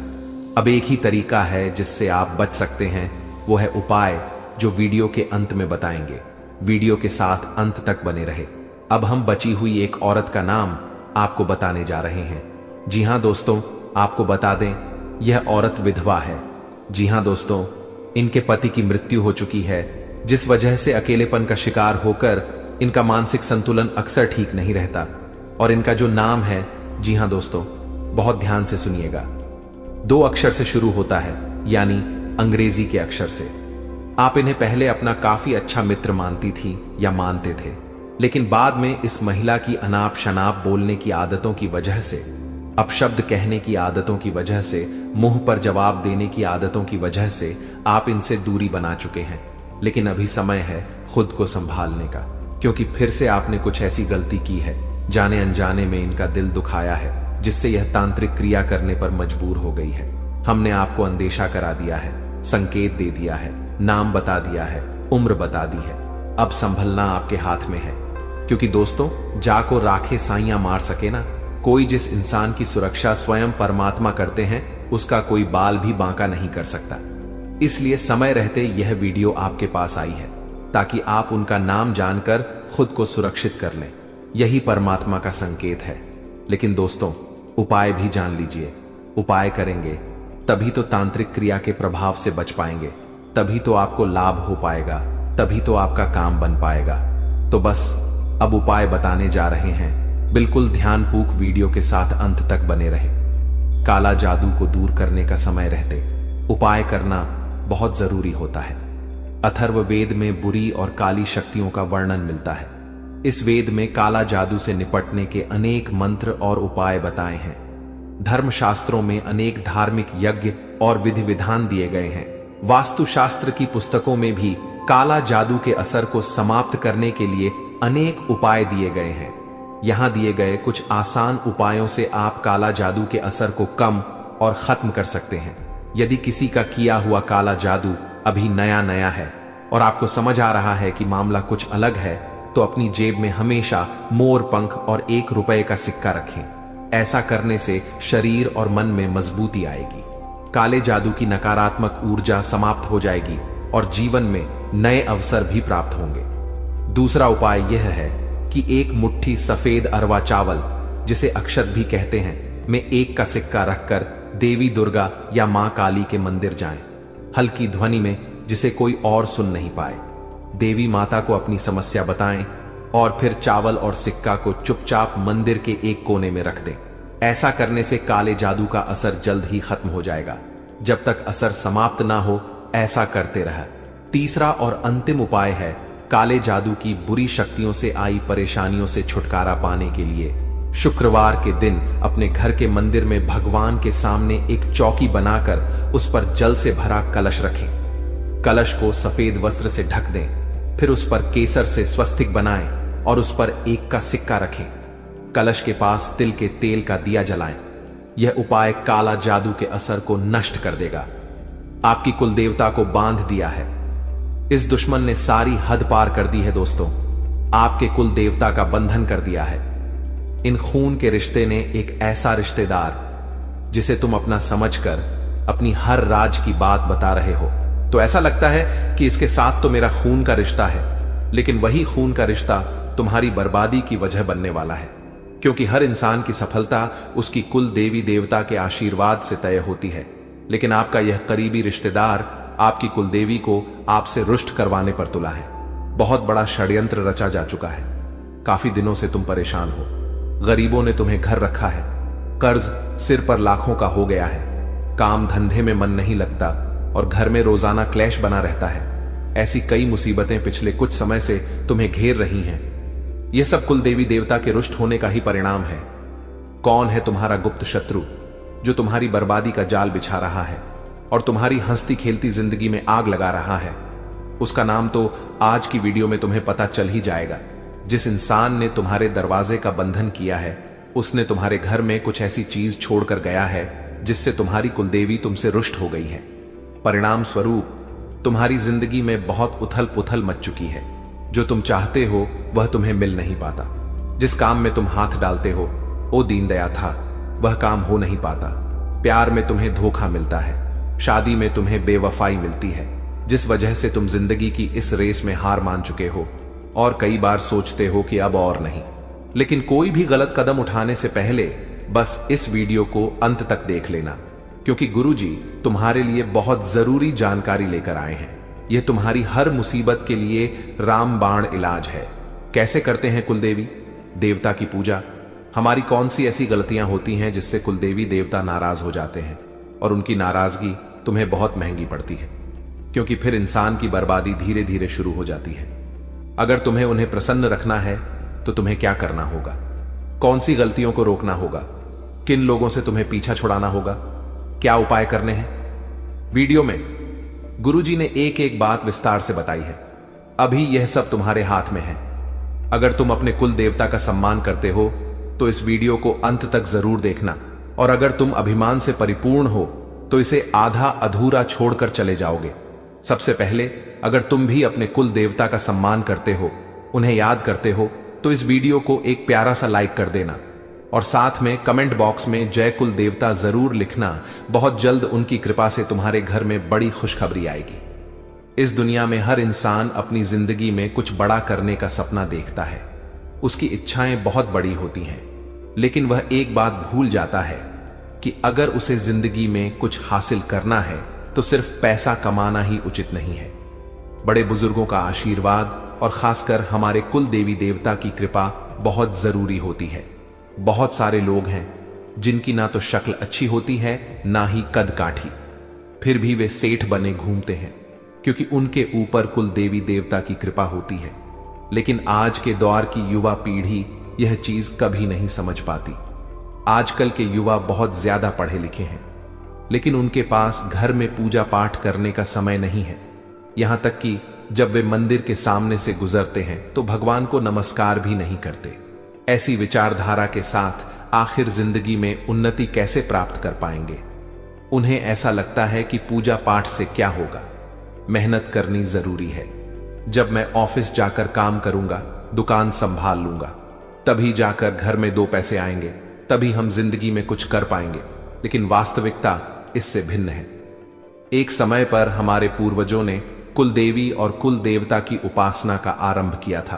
अब एक ही तरीका है जिससे आप बच सकते हैं, वो है उपाय जो वीडियो के अंत में बताएंगे। वीडियो के साथ अंत तक बने रहे। अब हम बची हुई एक औरत का नाम आपको बताने जा रहे हैं। जी हां दोस्तों, आपको बता दें, यह औरत विधवा है। जी हां दोस्तों, इनके पति की मृत्यु हो चुकी है, जिस वजह से अकेलेपन का शिकार होकर इनका मानसिक संतुलन अक्सर ठीक नहीं रहता। और इनका जो नाम है, जी हां दोस्तों, बहुत ध्यान से सुनिएगा, 2 अक्षर से शुरू होता है, यानी अंग्रेजी के अक्षर से। आप इन्हें पहले अपना काफी अच्छा मित्र मानती थी या मानते थे, लेकिन बाद में इस महिला की अनाप शनाप बोलने की आदतों की वजह से, अपशब्द कहने की आदतों की वजह से, मुंह पर जवाब देने की आदतों की वजह से आप इनसे दूरी बना चुके हैं। लेकिन अभी समय है खुद को संभालने का, क्योंकि फिर से आपने कुछ ऐसी गलती की है, जाने अनजाने में इनका दिल दुखाया है, जिससे यह तांत्रिक क्रिया करने पर मजबूर हो गई है। हमने आपको अंदेशा करा दिया है, संकेत दे दिया है, नाम बता दिया है, उम्र बता दी है। अब संभलना आपके हाथ में है, क्योंकि दोस्तों, जाको राखे साइयां मार सके ना। कोई जिस इंसान की सुरक्षा स्वयं परमात्मा करते हैं, उसका कोई बाल भी बांका नहीं कर सकता। इसलिए समय रहते यह वीडियो आपके पास आई है, ताकि आप उनका नाम जानकर खुद को सुरक्षित कर लें। यही परमात्मा का संकेत है। लेकिन दोस्तों, उपाय भी जान लीजिए। उपाय करेंगे तभी तो तांत्रिक क्रिया के प्रभाव से बच पाएंगे, तभी तो आपको लाभ हो पाएगा, तभी तो आपका काम बन पाएगा। तो बस अब उपाय बताने जा रहे हैं, बिल्कुल ध्यानपूर्वक वीडियो के साथ अंत तक बने रहे। काला जादू को दूर करने का समय रहते उपाय करना बहुत जरूरी होता है। अथर्ववेद में बुरी और काली शक्तियों का वर्णन मिलता है। इस वेद में काला जादू से निपटने के अनेक मंत्र और उपाय बताए हैं। धर्मशास्त्रों में अनेक धार्मिक यज्ञ और विधि विधान दिए गए हैं। वास्तुशास्त्र की पुस्तकों में भी काला जादू के असर को समाप्त करने के लिए अनेक उपाय दिए गए हैं। यहां दिए गए कुछ आसान उपायों से आप काला जादू के असर को कम और खत्म कर सकते हैं। यदि किसी का किया हुआ काला जादू अभी नया नया है और आपको समझ आ रहा है कि मामला कुछ अलग है, तो अपनी जेब में हमेशा मोर पंख और 1 रुपए का सिक्का रखें। ऐसा करने से शरीर और मन में मजबूती आएगी, काले जादू की नकारात्मक ऊर्जा समाप्त हो जाएगी और जीवन में नए अवसर भी प्राप्त होंगे। दूसरा उपाय यह है कि 1 मुट्ठी सफेद अरवा चावल, जिसे अक्षत भी कहते हैं, में 1 का सिक्का रखकर देवी दुर्गा या मां काली के मंदिर जाएं, हल्की ध्वनि में, जिसे कोई और सुन नहीं पाए। देवी माता को अपनी समस्या बताएं और फिर चावल और सिक्का को चुपचाप मंदिर के एक कोने में रख दें। ऐसा करने से काले जादू का असर जल्द ही खत्म हो जाएगा। जब तक असर समाप्त ना हो, ऐसा करते रहा। तीसरा और अंतिम उपाय है काले जादू की बुरी शक्तियों से आई परेशानियों से छुटकारा पाने के लिए शुक्रवार के दिन अपने घर के मंदिर में भगवान के सामने एक चौकी बनाकर उस पर जल से भरा कलश रखें। कलश को सफेद वस्त्र से ढक दें, फिर उस पर केसर से स्वस्तिक बनाएं और उस पर 1 का सिक्का रखें। कलश के पास तिल के तेल का दिया जलाएं। यह उपाय काला जादू के असर को नष्ट कर देगा। आपकी कुल देवता को बांध दिया है। इस दुश्मन ने सारी हद पार कर दी है दोस्तों, आपके कुल देवता का बंधन कर दिया है। इन खून के रिश्ते ने एक ऐसा रिश्तेदार जिसे तुम अपना समझकर अपनी हर राज की बात बता रहे हो, तो ऐसा लगता है कि इसके साथ तो मेरा खून का रिश्ता है, लेकिन वही खून का रिश्ता तुम्हारी बर्बादी की वजह बनने वाला है। क्योंकि हर इंसान की सफलता उसकी कुल देवी देवता के आशीर्वाद से तय होती है, लेकिन आपका यह करीबी रिश्तेदार आपकी कुल देवी को आपसे रुष्ट करवाने पर तुला है। बहुत बड़ा षड्यंत्र रचा जा चुका है। काफी दिनों से तुम परेशान हो, गरीबों ने तुम्हें घर रखा है, कर्ज सिर पर लाखों का हो गया है, काम धंधे में मन नहीं लगता और घर में रोजाना क्लेश बना रहता है। ऐसी कई मुसीबतें पिछले कुछ समय से तुम्हें घेर रही हैं। यह सब कुल देवी देवता के रुष्ट होने का ही परिणाम है। कौन है तुम्हारा गुप्त शत्रु जो तुम्हारी बर्बादी का जाल बिछा रहा है? और तुम्हारी हंसती खेलती जिंदगी में आग लगा रहा है, उसका नाम तो आज की वीडियो में तुम्हें पता चल ही जाएगा। जिस इंसान ने तुम्हारे दरवाजे का बंधन किया है, उसने तुम्हारे घर में कुछ ऐसी चीज छोड़कर गया है जिससे तुम्हारी कुलदेवी तुमसे रुष्ट हो गई है। परिणाम स्वरूप तुम्हारी जिंदगी में बहुत उथल पुथल मच चुकी है। जो तुम चाहते हो वह तुम्हें मिल नहीं पाता। जिस काम में तुम हाथ डालते हो, ओ दीन दया था, वह काम हो नहीं पाता। प्यार में तुम्हें धोखा मिलता है, शादी में तुम्हें बेवफाई मिलती है, जिस वजह से तुम जिंदगी की इस रेस में हार मान चुके हो और कई बार सोचते हो कि अब और नहीं। लेकिन कोई भी गलत कदम उठाने से पहले बस इस वीडियो को अंत तक देख लेना, क्योंकि गुरुजी तुम्हारे लिए बहुत जरूरी जानकारी लेकर आए हैं। यह तुम्हारी हर मुसीबत के लिए रामबाण इलाज है। कैसे करते हैं कुलदेवी देवता की पूजा? हमारी कौन सी ऐसी गलतियां होती हैं जिससे कुलदेवी देवता नाराज हो जाते हैं और उनकी नाराजगी तुम्हें बहुत महंगी पड़ती है, क्योंकि फिर इंसान की बर्बादी धीरे धीरे शुरू हो जाती है। अगर तुम्हें उन्हें प्रसन्न रखना है तो तुम्हें क्या करना होगा? कौन सी गलतियों को रोकना होगा? किन लोगों से तुम्हें पीछा छुड़ाना होगा? क्या उपाय करने हैं? वीडियो में गुरुजी ने एक एक बात विस्तार से बताई है। अभी यह सब तुम्हारे हाथ में है। अगर तुम अपने कुल देवता का सम्मान करते हो तो इस वीडियो को अंत तक जरूर देखना, और अगर तुम अभिमान से परिपूर्ण हो तो इसे आधा अधूरा छोड़कर चले जाओगे। सबसे पहले, अगर तुम भी अपने कुल देवता का सम्मान करते हो, उन्हें याद करते हो, तो इस वीडियो को एक प्यारा सा लाइक कर देना और साथ में कमेंट बॉक्स में जय कुल देवता जरूर लिखना। बहुत जल्द उनकी कृपा से तुम्हारे घर में बड़ी खुशखबरी आएगी। इस दुनिया में हर इंसान अपनी जिंदगी में कुछ बड़ा करने का सपना देखता है। उसकी इच्छाएं बहुत बड़ी होती हैं, लेकिन वह एक बात भूल जाता है कि अगर उसे जिंदगी में कुछ हासिल करना है तो सिर्फ पैसा कमाना ही उचित नहीं है। बड़े बुजुर्गों का आशीर्वाद और खासकर हमारे कुल देवी देवता की कृपा बहुत जरूरी होती है। बहुत सारे लोग हैं जिनकी ना तो शक्ल अच्छी होती है ना ही कद काठी, फिर भी वे सेठ बने घूमते हैं क्योंकि उनके ऊपर कुल देवी देवता की कृपा होती है। लेकिन आज के दौर की युवा पीढ़ी यह चीज कभी नहीं समझ पाती। आजकल के युवा बहुत ज्यादा पढ़े लिखे हैं, लेकिन उनके पास घर में पूजा पाठ करने का समय नहीं है। यहां तक कि जब वे मंदिर के सामने से गुजरते हैं तो भगवान को नमस्कार भी नहीं करते। ऐसी विचारधारा के साथ आखिर जिंदगी में उन्नति कैसे प्राप्त कर पाएंगे? उन्हें ऐसा लगता है कि पूजा पाठ से क्या होगा, मेहनत करनी जरूरी है। जब मैं ऑफिस जाकर काम करूंगा, दुकान संभाल लूंगा, तभी जाकर घर में 2 पैसे आएंगे, तभी हम जिंदगी में कुछ कर पाएंगे। लेकिन वास्तविकता इससे भिन्न है। एक समय पर हमारे पूर्वजों ने कुल देवी और कुल देवता की उपासना का आरंभ किया था,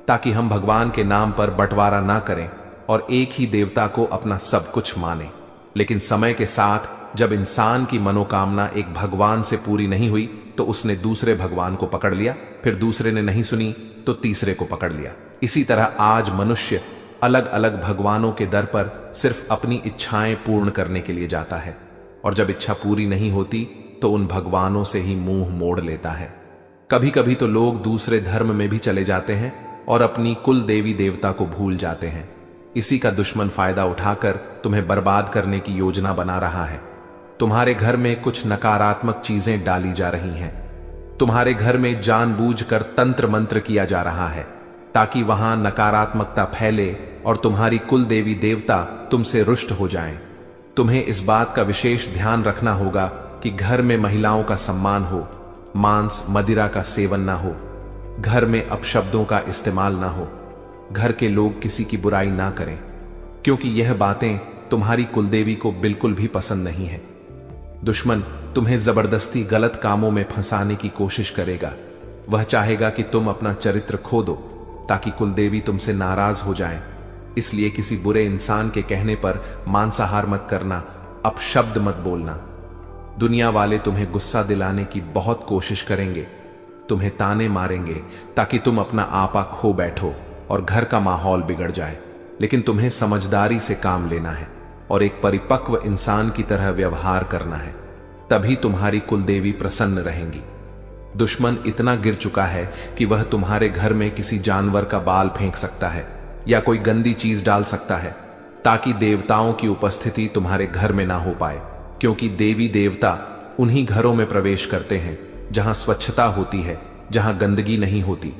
ताकि हम भगवान के नाम पर बंटवारा ना करें और एक ही देवता को अपना सब कुछ माने। लेकिन समय के साथ जब इंसान की मनोकामना एक भगवान से पूरी नहीं हुई तो उसने दूसरे भगवान को पकड़ लिया, फिर दूसरे ने नहीं सुनी तो तीसरे को पकड़ लिया। इसी तरह आज मनुष्य अलग अलग भगवानों के दर पर सिर्फ अपनी इच्छाएं पूर्ण करने के लिए जाता है, और जब इच्छा पूरी नहीं होती तो उन भगवानों से ही मुंह मोड़ लेता है। कभी कभी तो लोग दूसरे धर्म में भी चले जाते हैं और अपनी कुल देवी देवता को भूल जाते हैं। इसी का दुश्मन फायदा उठाकर तुम्हें बर्बाद करने की योजना बना रहा है। तुम्हारे घर में कुछ नकारात्मक चीजें डाली जा रही हैं। तुम्हारे घर में जानबूझकर तंत्र मंत्र किया जा रहा है ताकि वहां नकारात्मकता फैले और तुम्हारी कुल देवी देवता तुमसे रुष्ट हो जाएं। तुम्हें इस बात का विशेष ध्यान रखना होगा कि घर में महिलाओं का सम्मान हो, मांस मदिरा का सेवन ना हो, घर में अपशब्दों का इस्तेमाल ना हो, घर के लोग किसी की बुराई ना करें, क्योंकि यह बातें तुम्हारी कुलदेवी को बिल्कुल भी पसंद नहीं है। दुश्मन तुम्हें जबरदस्ती गलत कामों में फंसाने की कोशिश करेगा। वह चाहेगा कि तुम अपना चरित्र खो दो ताकि कुलदेवी तुमसे नाराज हो जाए। इसलिए किसी बुरे इंसान के कहने पर मांसाहार मत करना, अपशब्द मत बोलना। दुनिया वाले तुम्हें गुस्सा दिलाने की बहुत कोशिश करेंगे, तुम्हें ताने मारेंगे ताकि तुम अपना आपा खो बैठो और घर का माहौल बिगड़ जाए। लेकिन तुम्हें समझदारी से काम लेना है और एक परिपक्व इंसान की तरह व्यवहार करना है, तभी तुम्हारी कुलदेवी प्रसन्न रहेंगी। दुश्मन इतना गिर चुका है कि वह तुम्हारे घर में किसी जानवर का बाल फेंक सकता है या कोई गंदी चीज डाल सकता है ताकि देवताओं की उपस्थिति तुम्हारे घर में ना हो पाए, क्योंकि देवी देवता उन्हीं घरों में प्रवेश करते हैं जहां स्वच्छता होती है, जहां गंदगी नहीं होती।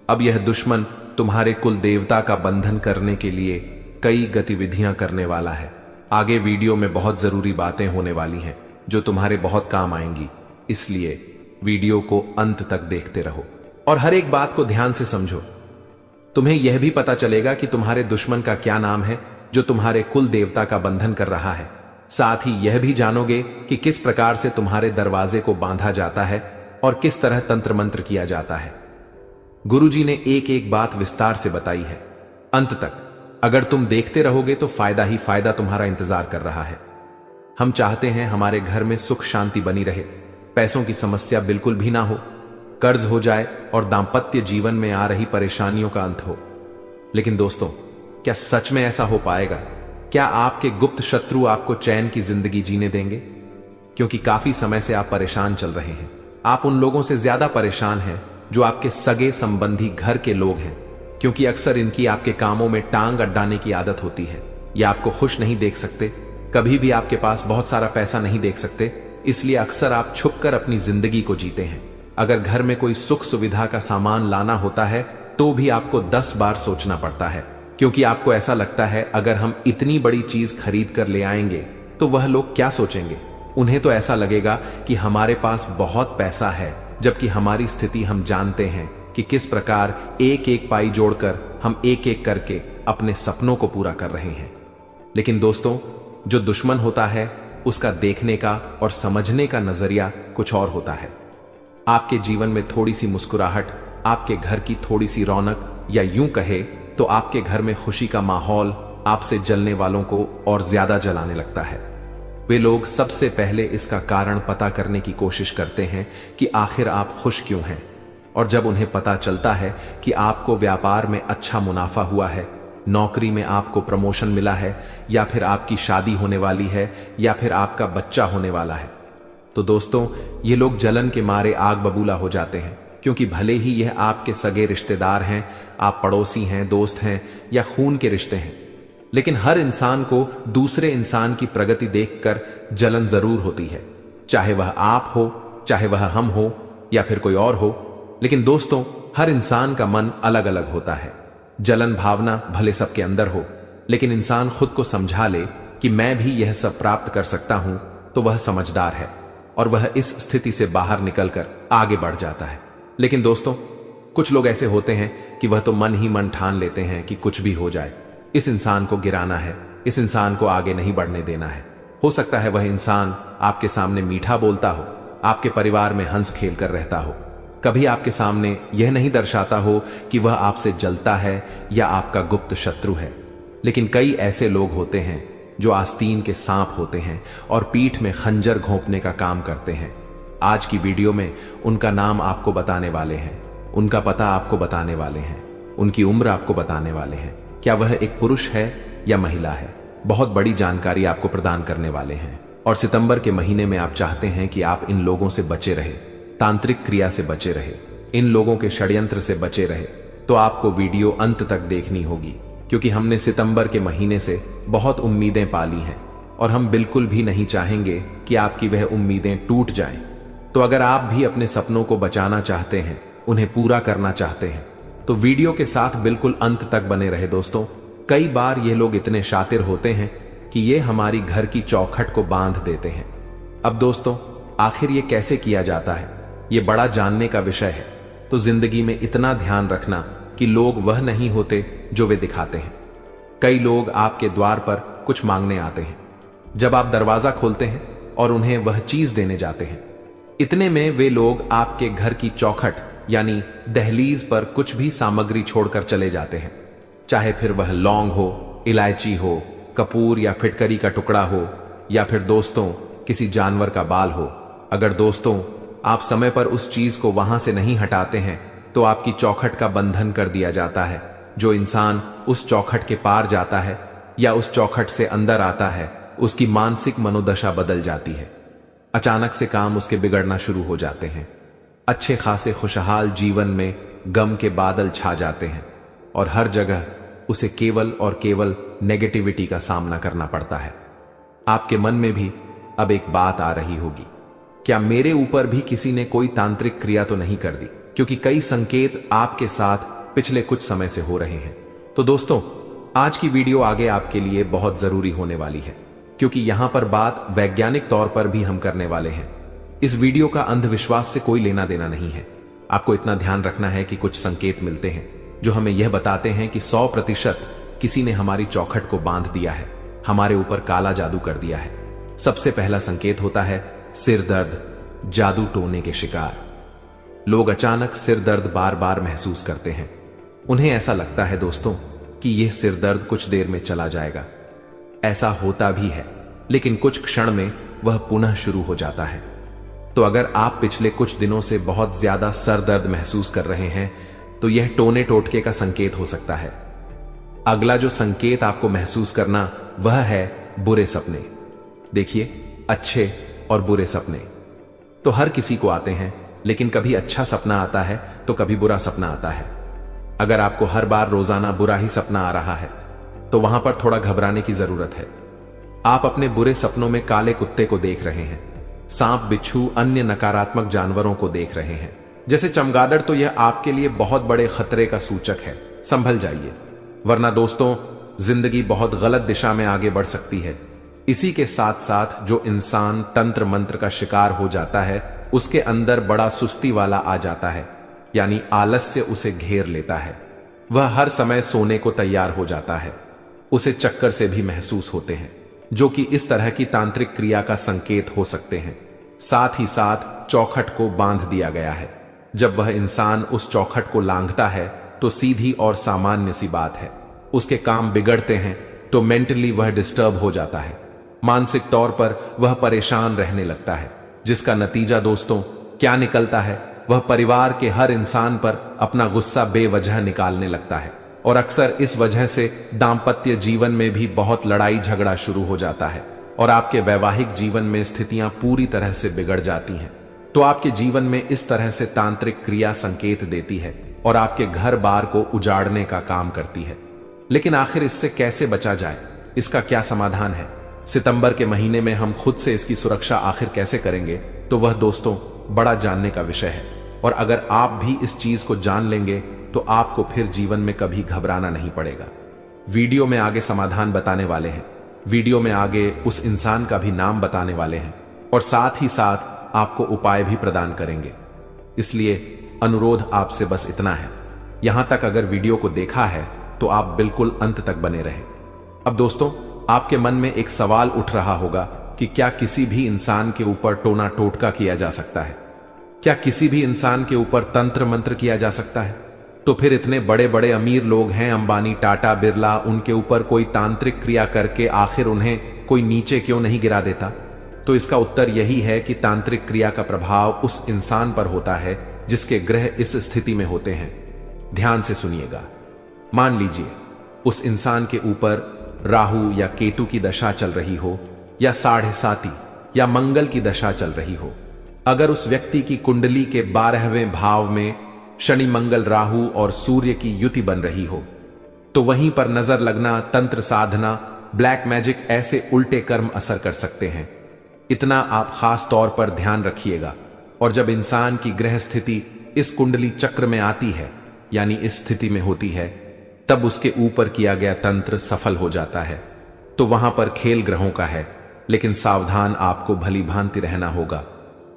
अब यह दुश्मन तुम्हारे कुल देवता का बंधन करने के लिए कई गतिविधियां करने वाला है। आगे वीडियो में बहुत जरूरी बातें होने वाली हैं जो तुम्हारे बहुत काम आएंगी, इसलिए वीडियो को अंत तक देखते रहो और हर एक बात को ध्यान से समझो। तुम्हें यह भी पता चलेगा कि तुम्हारे दुश्मन का क्या नाम है जो तुम्हारे कुल देवता का बंधन कर रहा है। साथ ही यह भी जानोगे कि किस प्रकार से तुम्हारे दरवाजे को बांधा जाता है और किस तरह तंत्र मंत्र किया जाता है। गुरुजी ने एक एक बात विस्तार से बताई है। अंत तक अगर तुम देखते रहोगे तो फायदा ही फायदा तुम्हारा इंतजार कर रहा है। हम चाहते हैं हमारे घर में सुख शांति बनी रहे, पैसों की समस्या बिल्कुल भी ना हो, कर्ज हो जाए और दांपत्य जीवन में आ रही परेशानियों का अंत हो। लेकिन दोस्तों, क्या सच में ऐसा हो पाएगा? क्या आपके गुप्त शत्रु आपको चैन की जिंदगी जीने देंगे? क्योंकि काफी समय से आप परेशान चल रहे हैं। आप उन लोगों से ज्यादा परेशान हैं जो आपके सगे संबंधी घर के लोग हैं, क्योंकि अक्सर इनकी आपके कामों में टांग अड्डाने की आदत होती है। ये आपको खुश नहीं देख सकते, कभी भी आपके पास बहुत सारा पैसा नहीं देख सकते, इसलिए अक्सर आप छुपकर अपनी जिंदगी को जीते हैं। अगर घर में कोई सुख सुविधा का सामान लाना होता है तो भी आपको 10 बार सोचना पड़ता है, क्योंकि आपको ऐसा लगता है अगर हम इतनी बड़ी चीज खरीद कर ले आएंगे तो वह लोग क्या सोचेंगे। उन्हें तो ऐसा लगेगा कि हमारे पास बहुत पैसा है, जबकि हमारी स्थिति हम जानते हैं कि किस प्रकार एक एक पाई जोड़कर हम एक एक करके अपने सपनों को पूरा कर रहे हैं। लेकिन दोस्तों, जो दुश्मन होता है उसका देखने का और समझने का नजरिया कुछ और होता है। आपके जीवन में थोड़ी सी मुस्कुराहट, आपके घर की थोड़ी सी रौनक, या यूं कहे तो आपके घर में खुशी का माहौल आपसे जलने वालों को और ज्यादा जलाने लगता है। वे लोग सबसे पहले इसका कारण पता करने की कोशिश करते हैं कि आखिर आप खुश क्यों हैं। और जब उन्हें पता चलता है कि आपको व्यापार में अच्छा मुनाफा हुआ है, नौकरी में आपको प्रमोशन मिला है, या फिर आपकी शादी होने वाली है, या फिर आपका बच्चा होने वाला है, तो दोस्तों ये लोग जलन के मारे आग बबूला हो जाते हैं। क्योंकि भले ही यह आपके सगे रिश्तेदार हैं, आप पड़ोसी हैं, दोस्त हैं या खून के रिश्ते हैं, लेकिन हर इंसान को दूसरे इंसान की प्रगति देखकर जलन जरूर होती है, चाहे वह आप हो, चाहे वह हम हो, या फिर कोई और हो। लेकिन दोस्तों, हर इंसान का मन अलग अलग होता है। जलन भावना भले सबके अंदर हो, लेकिन इंसान खुद को समझा ले कि मैं भी यह सब प्राप्त कर सकता हूं, तो वह समझदार है और वह इस स्थिति से बाहर निकलकर आगे बढ़ जाता है। लेकिन दोस्तों, कुछ लोग ऐसे होते हैं कि वह तो मन ही मन ठान लेते हैं कि कुछ भी हो जाए, इस इंसान को गिराना है, इस इंसान को आगे नहीं बढ़ने देना है। हो सकता है वह इंसान आपके सामने मीठा बोलता हो, आपके परिवार में हंस खेल कर रहता हो, कभी आपके सामने यह नहीं दर्शाता हो कि वह आपसे जलता है या आपका गुप्त शत्रु है। लेकिन कई ऐसे लोग होते हैं जो आस्तीन के सांप होते हैं और पीठ में खंजर घोंपने का काम करते हैं। आज की वीडियो में उनका नाम आपको बताने वाले हैं, उनका पता आपको बताने वाले हैं, उनकी उम्र आपको बताने वाले हैं, क्या वह एक पुरुष है या महिला है। बहुत बड़ी जानकारी आपको प्रदान करने वाले हैं। और सितंबर के महीने में आप चाहते हैं कि आप इन लोगों से बचे रहे, तांत्रिक क्रिया से बचे रहे, इन लोगों के षड्यंत्र से बचे रहे, तो आपको वीडियो अंत तक देखनी होगी, क्योंकि हमने सितंबर के महीने से बहुत उम्मीदें पाली हैं और हम बिल्कुल भी नहीं चाहेंगे कि आपकी वह उम्मीदें टूट जाएं। तो अगर आप भी अपने सपनों को बचाना चाहते हैं, उन्हें पूरा करना चाहते हैं, तो वीडियो के साथ बिल्कुल अंत तक बने रहे। दोस्तों, कई बार ये लोग इतने शातिर होते हैं कि ये हमारी घर की चौखट को बांध देते हैं। अब दोस्तों, आखिर ये कैसे किया जाता है, ये बड़ा जानने का विषय है। तो जिंदगी में इतना ध्यान रखना कि लोग वह नहीं होते जो वे दिखाते हैं। कई लोग आपके द्वार पर कुछ मांगने आते हैं। जब आप दरवाजा खोलते हैं और उन्हें वह चीज देने जाते हैं, इतने में वे लोग आपके घर की चौखट यानी दहलीज पर कुछ भी सामग्री छोड़कर चले जाते हैं। चाहे फिर वह लौंग हो, इलायची हो, कपूर या फिटकरी का टुकड़ा हो, या फिर दोस्तों किसी जानवर का बाल हो। अगर दोस्तों आप समय पर उस चीज को वहां से नहीं हटाते हैं तो आपकी चौखट का बंधन कर दिया जाता है। जो इंसान उस चौखट के पार जाता है या उस चौखट से अंदर आता है, उसकी मानसिक मनोदशा बदल जाती है। अचानक से काम उसके बिगड़ना शुरू हो जाते हैं। अच्छे खासे खुशहाल जीवन में गम के बादल छा जाते हैं और हर जगह उसे केवल और केवल नेगेटिविटी का सामना करना पड़ता है। आपके मन में भी अब एक बात आ रही होगी, क्या मेरे ऊपर भी किसी ने कोई तांत्रिक क्रिया तो नहीं कर दी? क्योंकि कई संकेत आपके साथ पिछले कुछ समय से हो रहे हैं। तो दोस्तों, आज की वीडियो आगे आपके लिए बहुत जरूरी होने वाली है, क्योंकि यहां पर बात वैज्ञानिक तौर पर भी हम करने वाले हैं। इस वीडियो का अंधविश्वास से कोई लेना देना नहीं है। आपको इतना ध्यान रखना है कि कुछ संकेत मिलते हैं जो हमें यह बताते हैं कि 100% किसी ने हमारी चौखट को बांध दिया है, हमारे ऊपर काला जादू कर दिया है। सबसे पहला संकेत होता है सिर दर्द, जादू टोने के शिकार। लोग अचानक सिर दर्द बार बार महसूस करते हैं। उन्हें ऐसा लगता है दोस्तों कि यह सिर दर्द कुछ देर में चला जाएगा। ऐसा होता भी है, लेकिन कुछ क्षण में वह पुनः शुरू हो जाता है। तो अगर आप पिछले कुछ दिनों से बहुत ज्यादा सर दर्द महसूस कर रहे हैं, तो यह टोने टोटके का संकेत हो सकता है। अगला जो संकेत आपको महसूस करना वह है बुरे सपने। देखिए, अच्छे और बुरे सपने तो हर किसी को आते हैं, लेकिन कभी अच्छा सपना आता है तो कभी बुरा सपना आता है। अगर आपको हर बार रोजाना बुरा ही सपना आ रहा है, तो वहां पर थोड़ा घबराने की जरूरत है। आप अपने बुरे सपनों में काले कुत्ते को देख रहे हैं, सांप, बिच्छू, अन्य नकारात्मक जानवरों को देख रहे हैं, जैसे चमगादड़, तो यह आपके लिए बहुत बड़े खतरे का सूचक है। संभल जाइए, वरना दोस्तों जिंदगी बहुत गलत दिशा में आगे बढ़ सकती है। इसी के साथ साथ जो इंसान तंत्र मंत्र का शिकार हो जाता है, उसके अंदर बड़ा सुस्ती वाला आ जाता है, यानी आलस्य उसे घेर लेता है। वह हर समय सोने को तैयार हो जाता है। उसे चक्कर से भी महसूस होते हैं, जो कि इस तरह की तांत्रिक क्रिया का संकेत हो सकते हैं। साथ ही साथ चौखट को बांध दिया गया है। जब वह इंसान उस चौखट को लांघता है तो सीधी और सामान्य सी बात है, उसके काम बिगड़ते हैं, तो मेंटली वह डिस्टर्ब हो जाता है। मानसिक तौर पर वह परेशान रहने लगता है, जिसका नतीजा दोस्तों क्या निकलता है? वह परिवार के हर इंसान पर अपना गुस्सा बेवजह निकालने लगता है, और अक्सर इस वजह से दाम्पत्य जीवन में भी बहुत लड़ाई झगड़ा शुरू हो जाता है, और आपके वैवाहिक जीवन में स्थितियां पूरी तरह से बिगड़ जाती हैं। तो आपके जीवन में इस तरह से तांत्रिक क्रिया संकेत देती है और आपके घर बार को उजाड़ने का काम करती है। लेकिन आखिर इससे कैसे बचा जाए? इसका क्या समाधान है? सितंबर के महीने में हम खुद से इसकी सुरक्षा आखिर कैसे करेंगे? तो वह दोस्तों बड़ा जानने का विषय है, और अगर आप भी इस चीज को जान लेंगे तो आपको फिर जीवन में कभी घबराना नहीं पड़ेगा। वीडियो में आगे समाधान बताने वाले हैं, वीडियो में आगे उस इंसान का भी नाम बताने वाले हैं, और साथ ही साथ आपको उपाय भी प्रदान करेंगे। इसलिए अनुरोध आपसे बस इतना है, यहां तक अगर वीडियो को देखा है तो आप बिल्कुल अंत तक बने रहे। अब दोस्तों, आपके मन में एक सवाल उठ रहा होगा कि क्या किसी भी इंसान के ऊपर टोना टोटका किया जा सकता है? क्या किसी भी इंसान के ऊपर तंत्र मंत्र किया जा सकता है? तो फिर इतने बड़े बड़े अमीर लोग हैं, अंबानी, टाटा, बिरला, उनके ऊपर कोई तांत्रिक क्रिया करके आखिर उन्हें कोई नीचे क्यों नहीं गिरा देता? तो इसका उत्तर यही है कि तांत्रिक क्रिया का प्रभाव उस इंसान पर होता है जिसके ग्रह इस स्थिति में होते हैं। ध्यान से सुनिएगा। मान लीजिए उस इंसान के ऊपर राहु या केतु की दशा चल रही हो, या 7.5 या मंगल की दशा चल रही हो। अगर उस व्यक्ति की कुंडली के 12वें भाव में शनि, मंगल, राहु और सूर्य की युति बन रही हो, तो वहीं पर नजर लगना, तंत्र साधना, ब्लैक मैजिक ऐसे उल्टे कर्म असर कर सकते हैं। इतना आप खास तौर पर ध्यान रखिएगा। और जब इंसान की ग्रह स्थिति इस कुंडली चक्र में आती है, यानी इस स्थिति में होती है, तब उसके ऊपर किया गया तंत्र सफल हो जाता है। तो वहां पर खेल ग्रहों का है, लेकिन सावधान आपको भली भांति रहना होगा।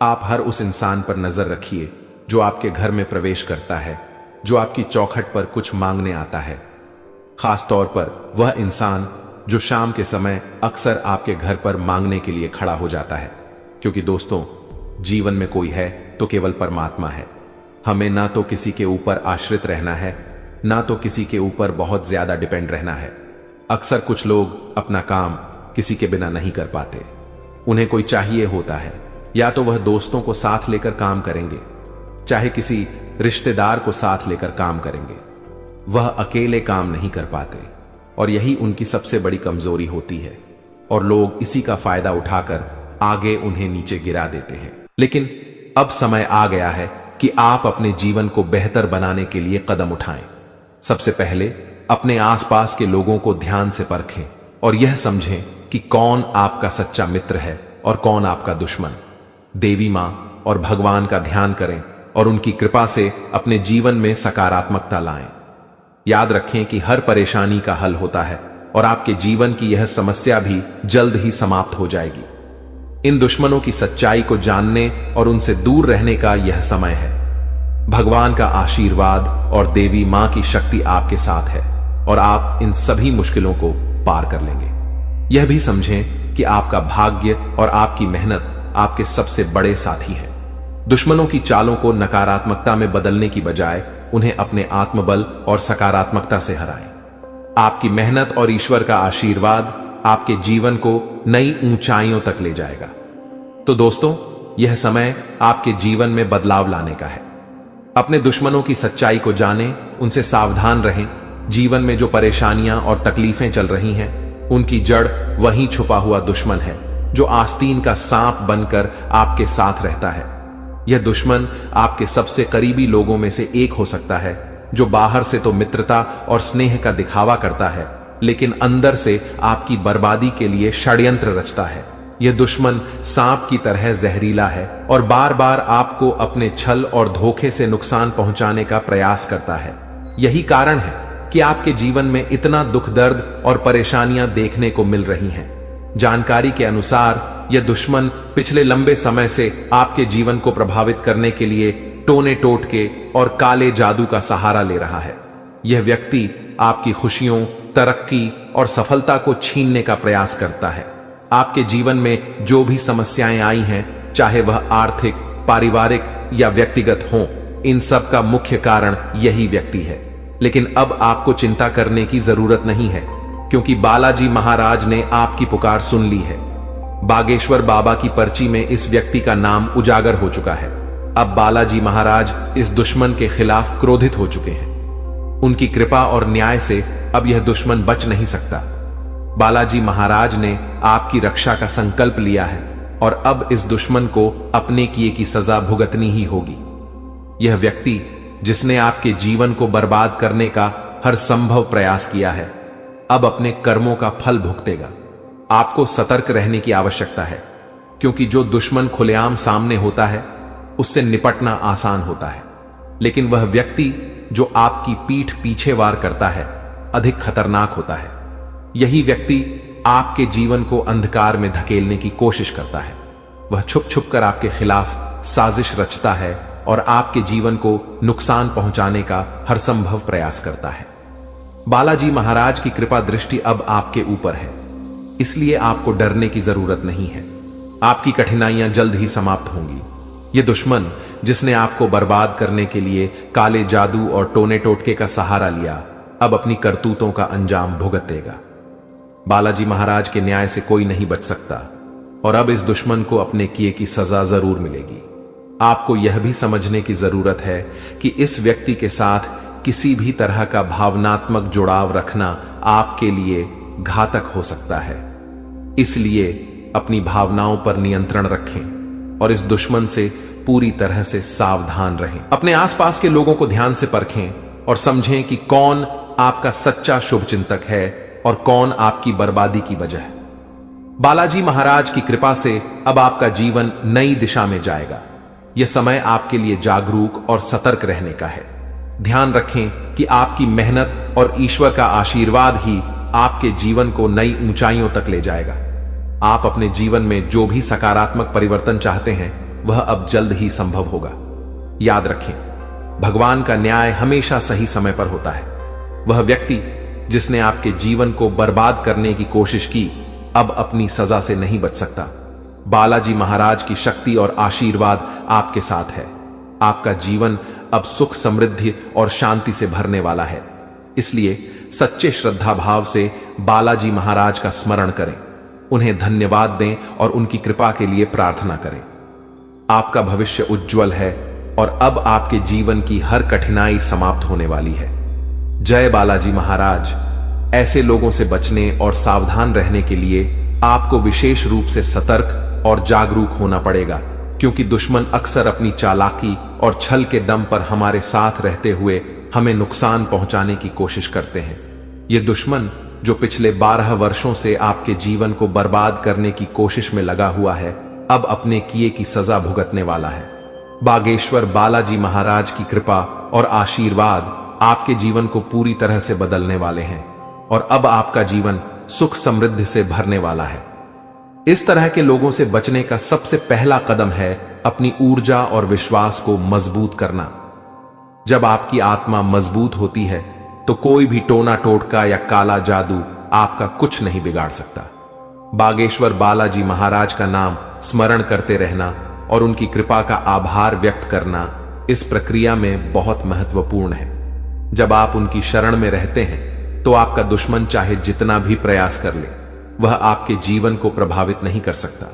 आप हर उस इंसान पर नजर रखिए जो आपके घर में प्रवेश करता है, जो आपकी चौखट पर कुछ मांगने आता है। खास तौर पर वह इंसान जो शाम के समय अक्सर आपके घर पर मांगने के लिए खड़ा हो जाता है, क्योंकि दोस्तों जीवन में कोई है तो केवल परमात्मा है। हमें ना तो किसी के ऊपर आश्रित रहना है, ना तो किसी के ऊपर बहुत ज्यादा डिपेंड रहना है। अक्सर कुछ लोग अपना काम किसी के बिना नहीं कर पाते। उन्हें कोई चाहिए होता है, या तो वह दोस्तों को साथ लेकर काम करेंगे, चाहे किसी रिश्तेदार को साथ लेकर काम करेंगे। वह अकेले काम नहीं कर पाते, और यही उनकी सबसे बड़ी कमजोरी होती है, और लोग इसी का फायदा उठाकर आगे उन्हें नीचे गिरा देते हैं। लेकिन अब समय आ गया है कि आप अपने जीवन को बेहतर बनाने के लिए कदम उठाएं। सबसे पहले अपने आसपास के लोगों को ध्यान से परखें और यह समझें कि कौन आपका सच्चा मित्र है और कौन आपका दुश्मन। देवी मां और भगवान का ध्यान करें और उनकी कृपा से अपने जीवन में सकारात्मकता लाएं। याद रखें कि हर परेशानी का हल होता है और आपके जीवन की यह समस्या भी जल्द ही समाप्त हो जाएगी। इन दुश्मनों की सच्चाई को जानने और उनसे दूर रहने का यह समय है। भगवान का आशीर्वाद और देवी मां की शक्ति आपके साथ है और आप इन सभी मुश्किलों को पार कर लेंगे। यह भी समझें कि आपका भाग्य और आपकी मेहनत आपके सबसे बड़े साथी हैं। दुश्मनों की चालों को नकारात्मकता में बदलने की बजाय उन्हें अपने आत्मबल और सकारात्मकता से हराएं। आपकी मेहनत और ईश्वर का आशीर्वाद आपके जीवन को नई ऊंचाइयों तक ले जाएगा। तो दोस्तों, यह समय आपके जीवन में बदलाव लाने का है। अपने दुश्मनों की सच्चाई को जानें, उनसे सावधान रहें। जीवन में जो परेशानियां और तकलीफें चल रही हैं, उनकी जड़ वहीं छुपा हुआ दुश्मन है जो आस्तीन का सांप बनकर आपके साथ रहता है। यह दुश्मन आपके सबसे करीबी लोगों में से एक हो सकता है, जो बाहर से तो मित्रता और स्नेह का दिखावा करता है, लेकिन अंदर से आपकी बर्बादी के लिए षड्यंत्र रचता है। यह दुश्मन सांप की तरह जहरीला है और बार बार आपको अपने छल और धोखे से नुकसान पहुंचाने का प्रयास करता है। यही कारण है कि आपके जीवन में इतना दुख दर्द और परेशानियां देखने को मिल रही हैं। जानकारी के अनुसार यह दुश्मन पिछले लंबे समय से आपके जीवन को प्रभावित करने के लिए टोने टोटके और काले जादू का सहारा ले रहा है। यह व्यक्ति आपकी खुशियों, तरक्की और सफलता को छीनने का प्रयास करता है। आपके जीवन में जो भी समस्याएं आई हैं, चाहे वह आर्थिक, पारिवारिक या व्यक्तिगत हों, इन सब का मुख्य कारण यही व्यक्ति है। लेकिन अब आपको चिंता करने की जरूरत नहीं है, क्योंकि बालाजी महाराज ने आपकी पुकार सुन ली है। बागेश्वर बाबा की पर्ची में इस व्यक्ति का नाम उजागर हो चुका है। अब बालाजी महाराज इस दुश्मन के खिलाफ क्रोधित हो चुके हैं। उनकी कृपा और न्याय से अब यह दुश्मन बच नहीं सकता। बालाजी महाराज ने आपकी रक्षा का संकल्प लिया है और अब इस दुश्मन को अपने किए की सजा भुगतनी ही होगी। यह व्यक्ति जिसने आपके जीवन को बर्बाद करने का हर संभव प्रयास किया है, अब अपने कर्मों का फल भुगतेगा। आपको सतर्क रहने की आवश्यकता है, क्योंकि जो दुश्मन खुलेआम सामने होता है, उससे निपटना आसान होता है, लेकिन वह व्यक्ति जो आपकी पीठ पीछे वार करता है, अधिक खतरनाक होता है। यही व्यक्ति आपके जीवन को अंधकार में धकेलने की कोशिश करता है। वह छुप छुप कर आपके खिलाफ साजिश रचता है और आपके जीवन को नुकसान पहुंचाने का हर संभव प्रयास करता है। बालाजी महाराज की कृपा दृष्टि अब आपके ऊपर है, इसलिए आपको डरने की जरूरत नहीं है। आपकी कठिनाइयां जल्द ही समाप्त होंगी। यह दुश्मन जिसने आपको बर्बाद करने के लिए काले जादू और टोने टोटके का सहारा लिया, अब अपनी करतूतों का अंजाम भुगतेगा। बालाजी महाराज के न्याय से कोई नहीं बच सकता और अब इस दुश्मन को अपने किए की सजा जरूर मिलेगी। आपको यह भी समझने की जरूरत है कि इस व्यक्ति के साथ किसी भी तरह का भावनात्मक जुड़ाव रखना आपके लिए घातक हो सकता है। इसलिए अपनी भावनाओं पर नियंत्रण रखें और इस दुश्मन से पूरी तरह से सावधान रहें। अपने आसपास के लोगों को ध्यान से परखें और समझें कि कौन आपका सच्चा शुभचिंतक है और कौन आपकी बर्बादी की वजह है। बालाजी महाराज की कृपा से अब आपका जीवन नई दिशा में जाएगा। यह समय आपके लिए जागरूक और सतर्क रहने का है। ध्यान रखें कि आपकी मेहनत और ईश्वर का आशीर्वाद ही आपके जीवन को नई ऊंचाइयों तक ले जाएगा। आप अपने जीवन में जो भी सकारात्मक परिवर्तन चाहते हैं, वह अब जल्द ही संभव होगा। याद रखें, भगवान का न्याय हमेशा सही समय पर होता है। वह व्यक्ति जिसने आपके जीवन को बर्बाद करने की कोशिश की, अब अपनी सजा से नहीं बच सकता। बालाजी महाराज की शक्ति और आशीर्वाद आपके साथ है। आपका जीवन अब सुख, समृद्धि और शांति से भरने वाला है। इसलिए सच्चे श्रद्धा भाव से बालाजी महाराज का स्मरण करें, उन्हें धन्यवाद दें और उनकी कृपा के लिए प्रार्थना करें। आपका भविष्य उज्जवल है और अब आपके जीवन की हर कठिनाई समाप्त होने वाली है। जय बालाजी महाराज। ऐसे लोगों से बचने और सावधान रहने के लिए आपको विशेष रूप से सतर्क और जागरूक होना पड़ेगा, क्योंकि दुश्मन अक्सर अपनी चालाकी और छल के दम पर हमारे साथ रहते हुए हमें नुकसान पहुंचाने की कोशिश करते हैं। ये दुश्मन जो पिछले 12 वर्षों से आपके जीवन को बर्बाद करने की कोशिश में लगा हुआ है, अब अपने किए की सजा भुगतने वाला है। बागेश्वर बालाजी महाराज की कृपा और आशीर्वाद आपके जीवन को पूरी तरह से बदलने वाले हैं और अब आपका जीवन सुख समृद्धि से भरने वाला है। इस तरह के लोगों से बचने का सबसे पहला कदम है अपनी ऊर्जा और विश्वास को मजबूत करना। जब आपकी आत्मा मजबूत होती है तो कोई भी टोना टोटका या काला जादू आपका कुछ नहीं बिगाड़ सकता। बागेश्वर बालाजी महाराज का नाम स्मरण करते रहना और उनकी कृपा का आभार व्यक्त करना इस प्रक्रिया में बहुत महत्वपूर्ण है। जब आप उनकी शरण में रहते हैं तो आपका दुश्मन चाहे जितना भी प्रयास कर ले, वह आपके जीवन को प्रभावित नहीं कर सकता।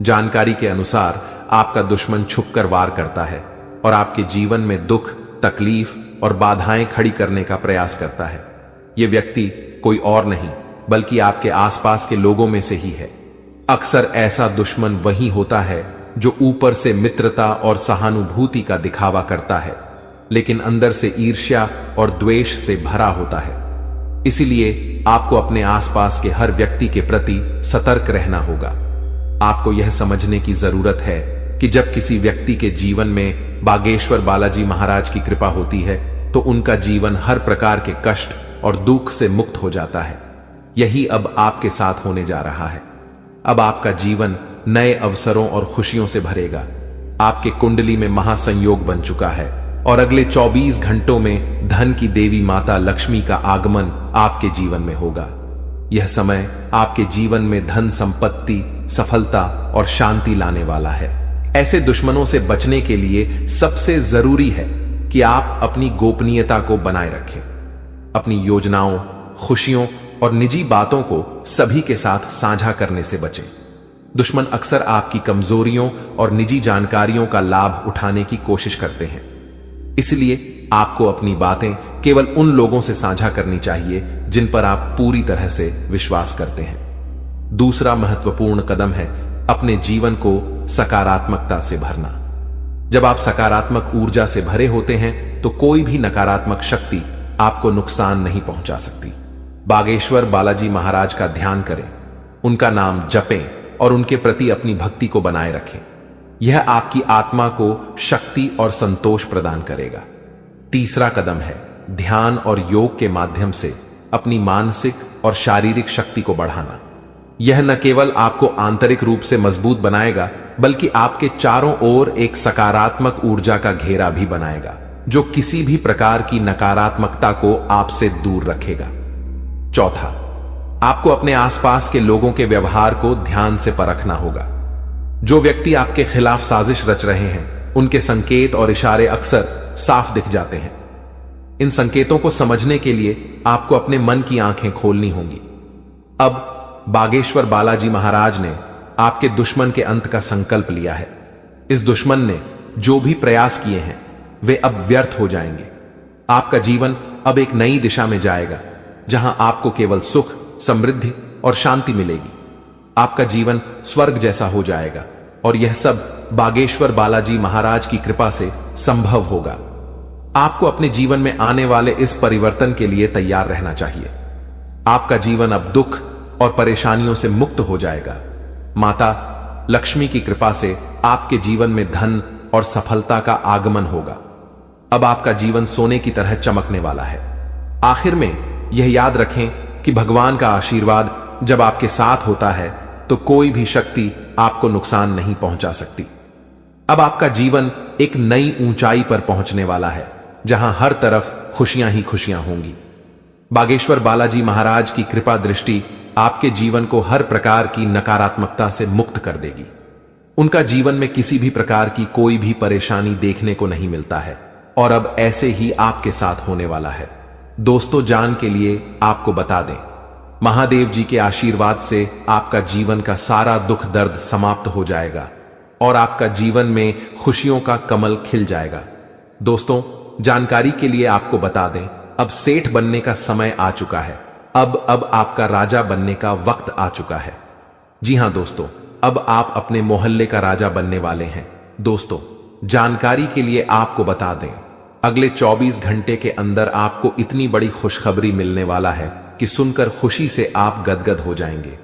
जानकारी के अनुसार आपका दुश्मन छुपकर वार करता है और आपके जीवन में दुख, तकलीफ और बाधाएं खड़ी करने का प्रयास करता है। यह व्यक्ति कोई और नहीं बल्कि आपके आसपास के लोगों में से ही है। अक्सर ऐसा दुश्मन वही होता है जो ऊपर से मित्रता और सहानुभूति का दिखावा करता है, लेकिन अंदर से ईर्ष्या और द्वेष से भरा होता है। इसीलिए आपको अपने आसपास के हर व्यक्ति के प्रति सतर्क रहना होगा। आपको यह समझने की जरूरत है कि जब किसी व्यक्ति के जीवन में बागेश्वर बालाजी महाराज की कृपा होती है तो उनका जीवन हर प्रकार के कष्ट और दुख से मुक्त हो जाता है। यही अब आपके साथ होने जा रहा है। अब आपका जीवन नए अवसरों और खुशियों से भरेगा। आपके कुंडली में महासंयोग बन चुका है और अगले 24 घंटों में धन की देवी माता लक्ष्मी का आगमन आपके जीवन में होगा। यह समय आपके जीवन में धन, संपत्ति, सफलता और शांति लाने वाला है। ऐसे दुश्मनों से बचने के लिए सबसे जरूरी है कि आप अपनी गोपनीयता को बनाए रखें। अपनी योजनाओं, खुशियों और निजी बातों को सभी के साथ साझा करने से बचें। दुश्मन अक्सर आपकी कमजोरियों और निजी जानकारियों का लाभ उठाने की कोशिश करते हैं। इसलिए आपको अपनी बातें केवल उन लोगों से साझा करनी चाहिए जिन पर आप पूरी तरह से विश्वास करते हैं। दूसरा महत्वपूर्ण कदम है अपने जीवन को सकारात्मकता से भरना। जब आप सकारात्मक ऊर्जा से भरे होते हैं तो कोई भी नकारात्मक शक्ति आपको नुकसान नहीं पहुंचा सकती। बागेश्वर बालाजी महाराज का ध्यान करें, उनका नाम जपें और उनके प्रति अपनी भक्ति को बनाए रखें। यह आपकी आत्मा को शक्ति और संतोष प्रदान करेगा। तीसरा कदम है ध्यान और योग के माध्यम से अपनी मानसिक और शारीरिक शक्ति को बढ़ाना। यह न केवल आपको आंतरिक रूप से मजबूत बनाएगा बल्कि आपके चारों ओर एक सकारात्मक ऊर्जा का घेरा भी बनाएगा जो किसी भी प्रकार की नकारात्मकता को आपसे दूर रखेगा। चौथा, आपको अपने आसपास के लोगों के व्यवहार को ध्यान से परखना होगा। जो व्यक्ति आपके खिलाफ साजिश रच रहे हैं उनके संकेत और इशारे अक्सर साफ दिख जाते हैं। इन संकेतों को समझने के लिए आपको अपने मन की आंखें खोलनी होंगी। अब बागेश्वर बालाजी महाराज ने आपके दुश्मन के अंत का संकल्प लिया है। इस दुश्मन ने जो भी प्रयास किए हैं वे अब व्यर्थ हो जाएंगे। आपका जीवन अब एक नई दिशा में जाएगा जहां आपको केवल सुख, समृद्धि और शांति मिलेगी। आपका जीवन स्वर्ग जैसा हो जाएगा और यह सब बागेश्वर बालाजी महाराज की कृपा से संभव होगा। आपको अपने जीवन में आने वाले इस परिवर्तन के लिए तैयार रहना चाहिए। आपका जीवन अब दुख और परेशानियों से मुक्त हो जाएगा। माता लक्ष्मी की कृपा से आपके जीवन में धन और सफलता का आगमन होगा। अब आपका जीवन सोने की तरह चमकने वाला है। आखिर में यह याद रखें कि भगवान का आशीर्वाद जब आपके साथ होता है तो कोई भी शक्ति आपको नुकसान नहीं पहुंचा सकती। अब आपका जीवन एक नई ऊंचाई पर पहुंचने वाला है जहां हर तरफ खुशियां ही खुशियां होंगी। बागेश्वर बालाजी महाराज की कृपा दृष्टि आपके जीवन को हर प्रकार की नकारात्मकता से मुक्त कर देगी। उनका जीवन में किसी भी प्रकार की कोई भी परेशानी देखने को नहीं मिलता है और अब ऐसे ही आपके साथ होने वाला है। दोस्तों, जान के लिए आपको बता दें, महादेव जी के आशीर्वाद से आपका जीवन का सारा दुख दर्द समाप्त हो जाएगा और आपका जीवन में खुशियों का कमल खिल जाएगा। दोस्तों, जानकारी के लिए आपको बता दें, अब सेठ बनने का समय आ चुका है। अब आपका राजा बनने का वक्त आ चुका है। जी हां दोस्तों, अब आप अपने मोहल्ले का राजा बनने वाले हैं। दोस्तों, जानकारी के लिए आपको बता दें, अगले 24 घंटे के अंदर आपको इतनी बड़ी खुशखबरी मिलने वाला है कि सुनकर खुशी से आप गदगद हो जाएंगे।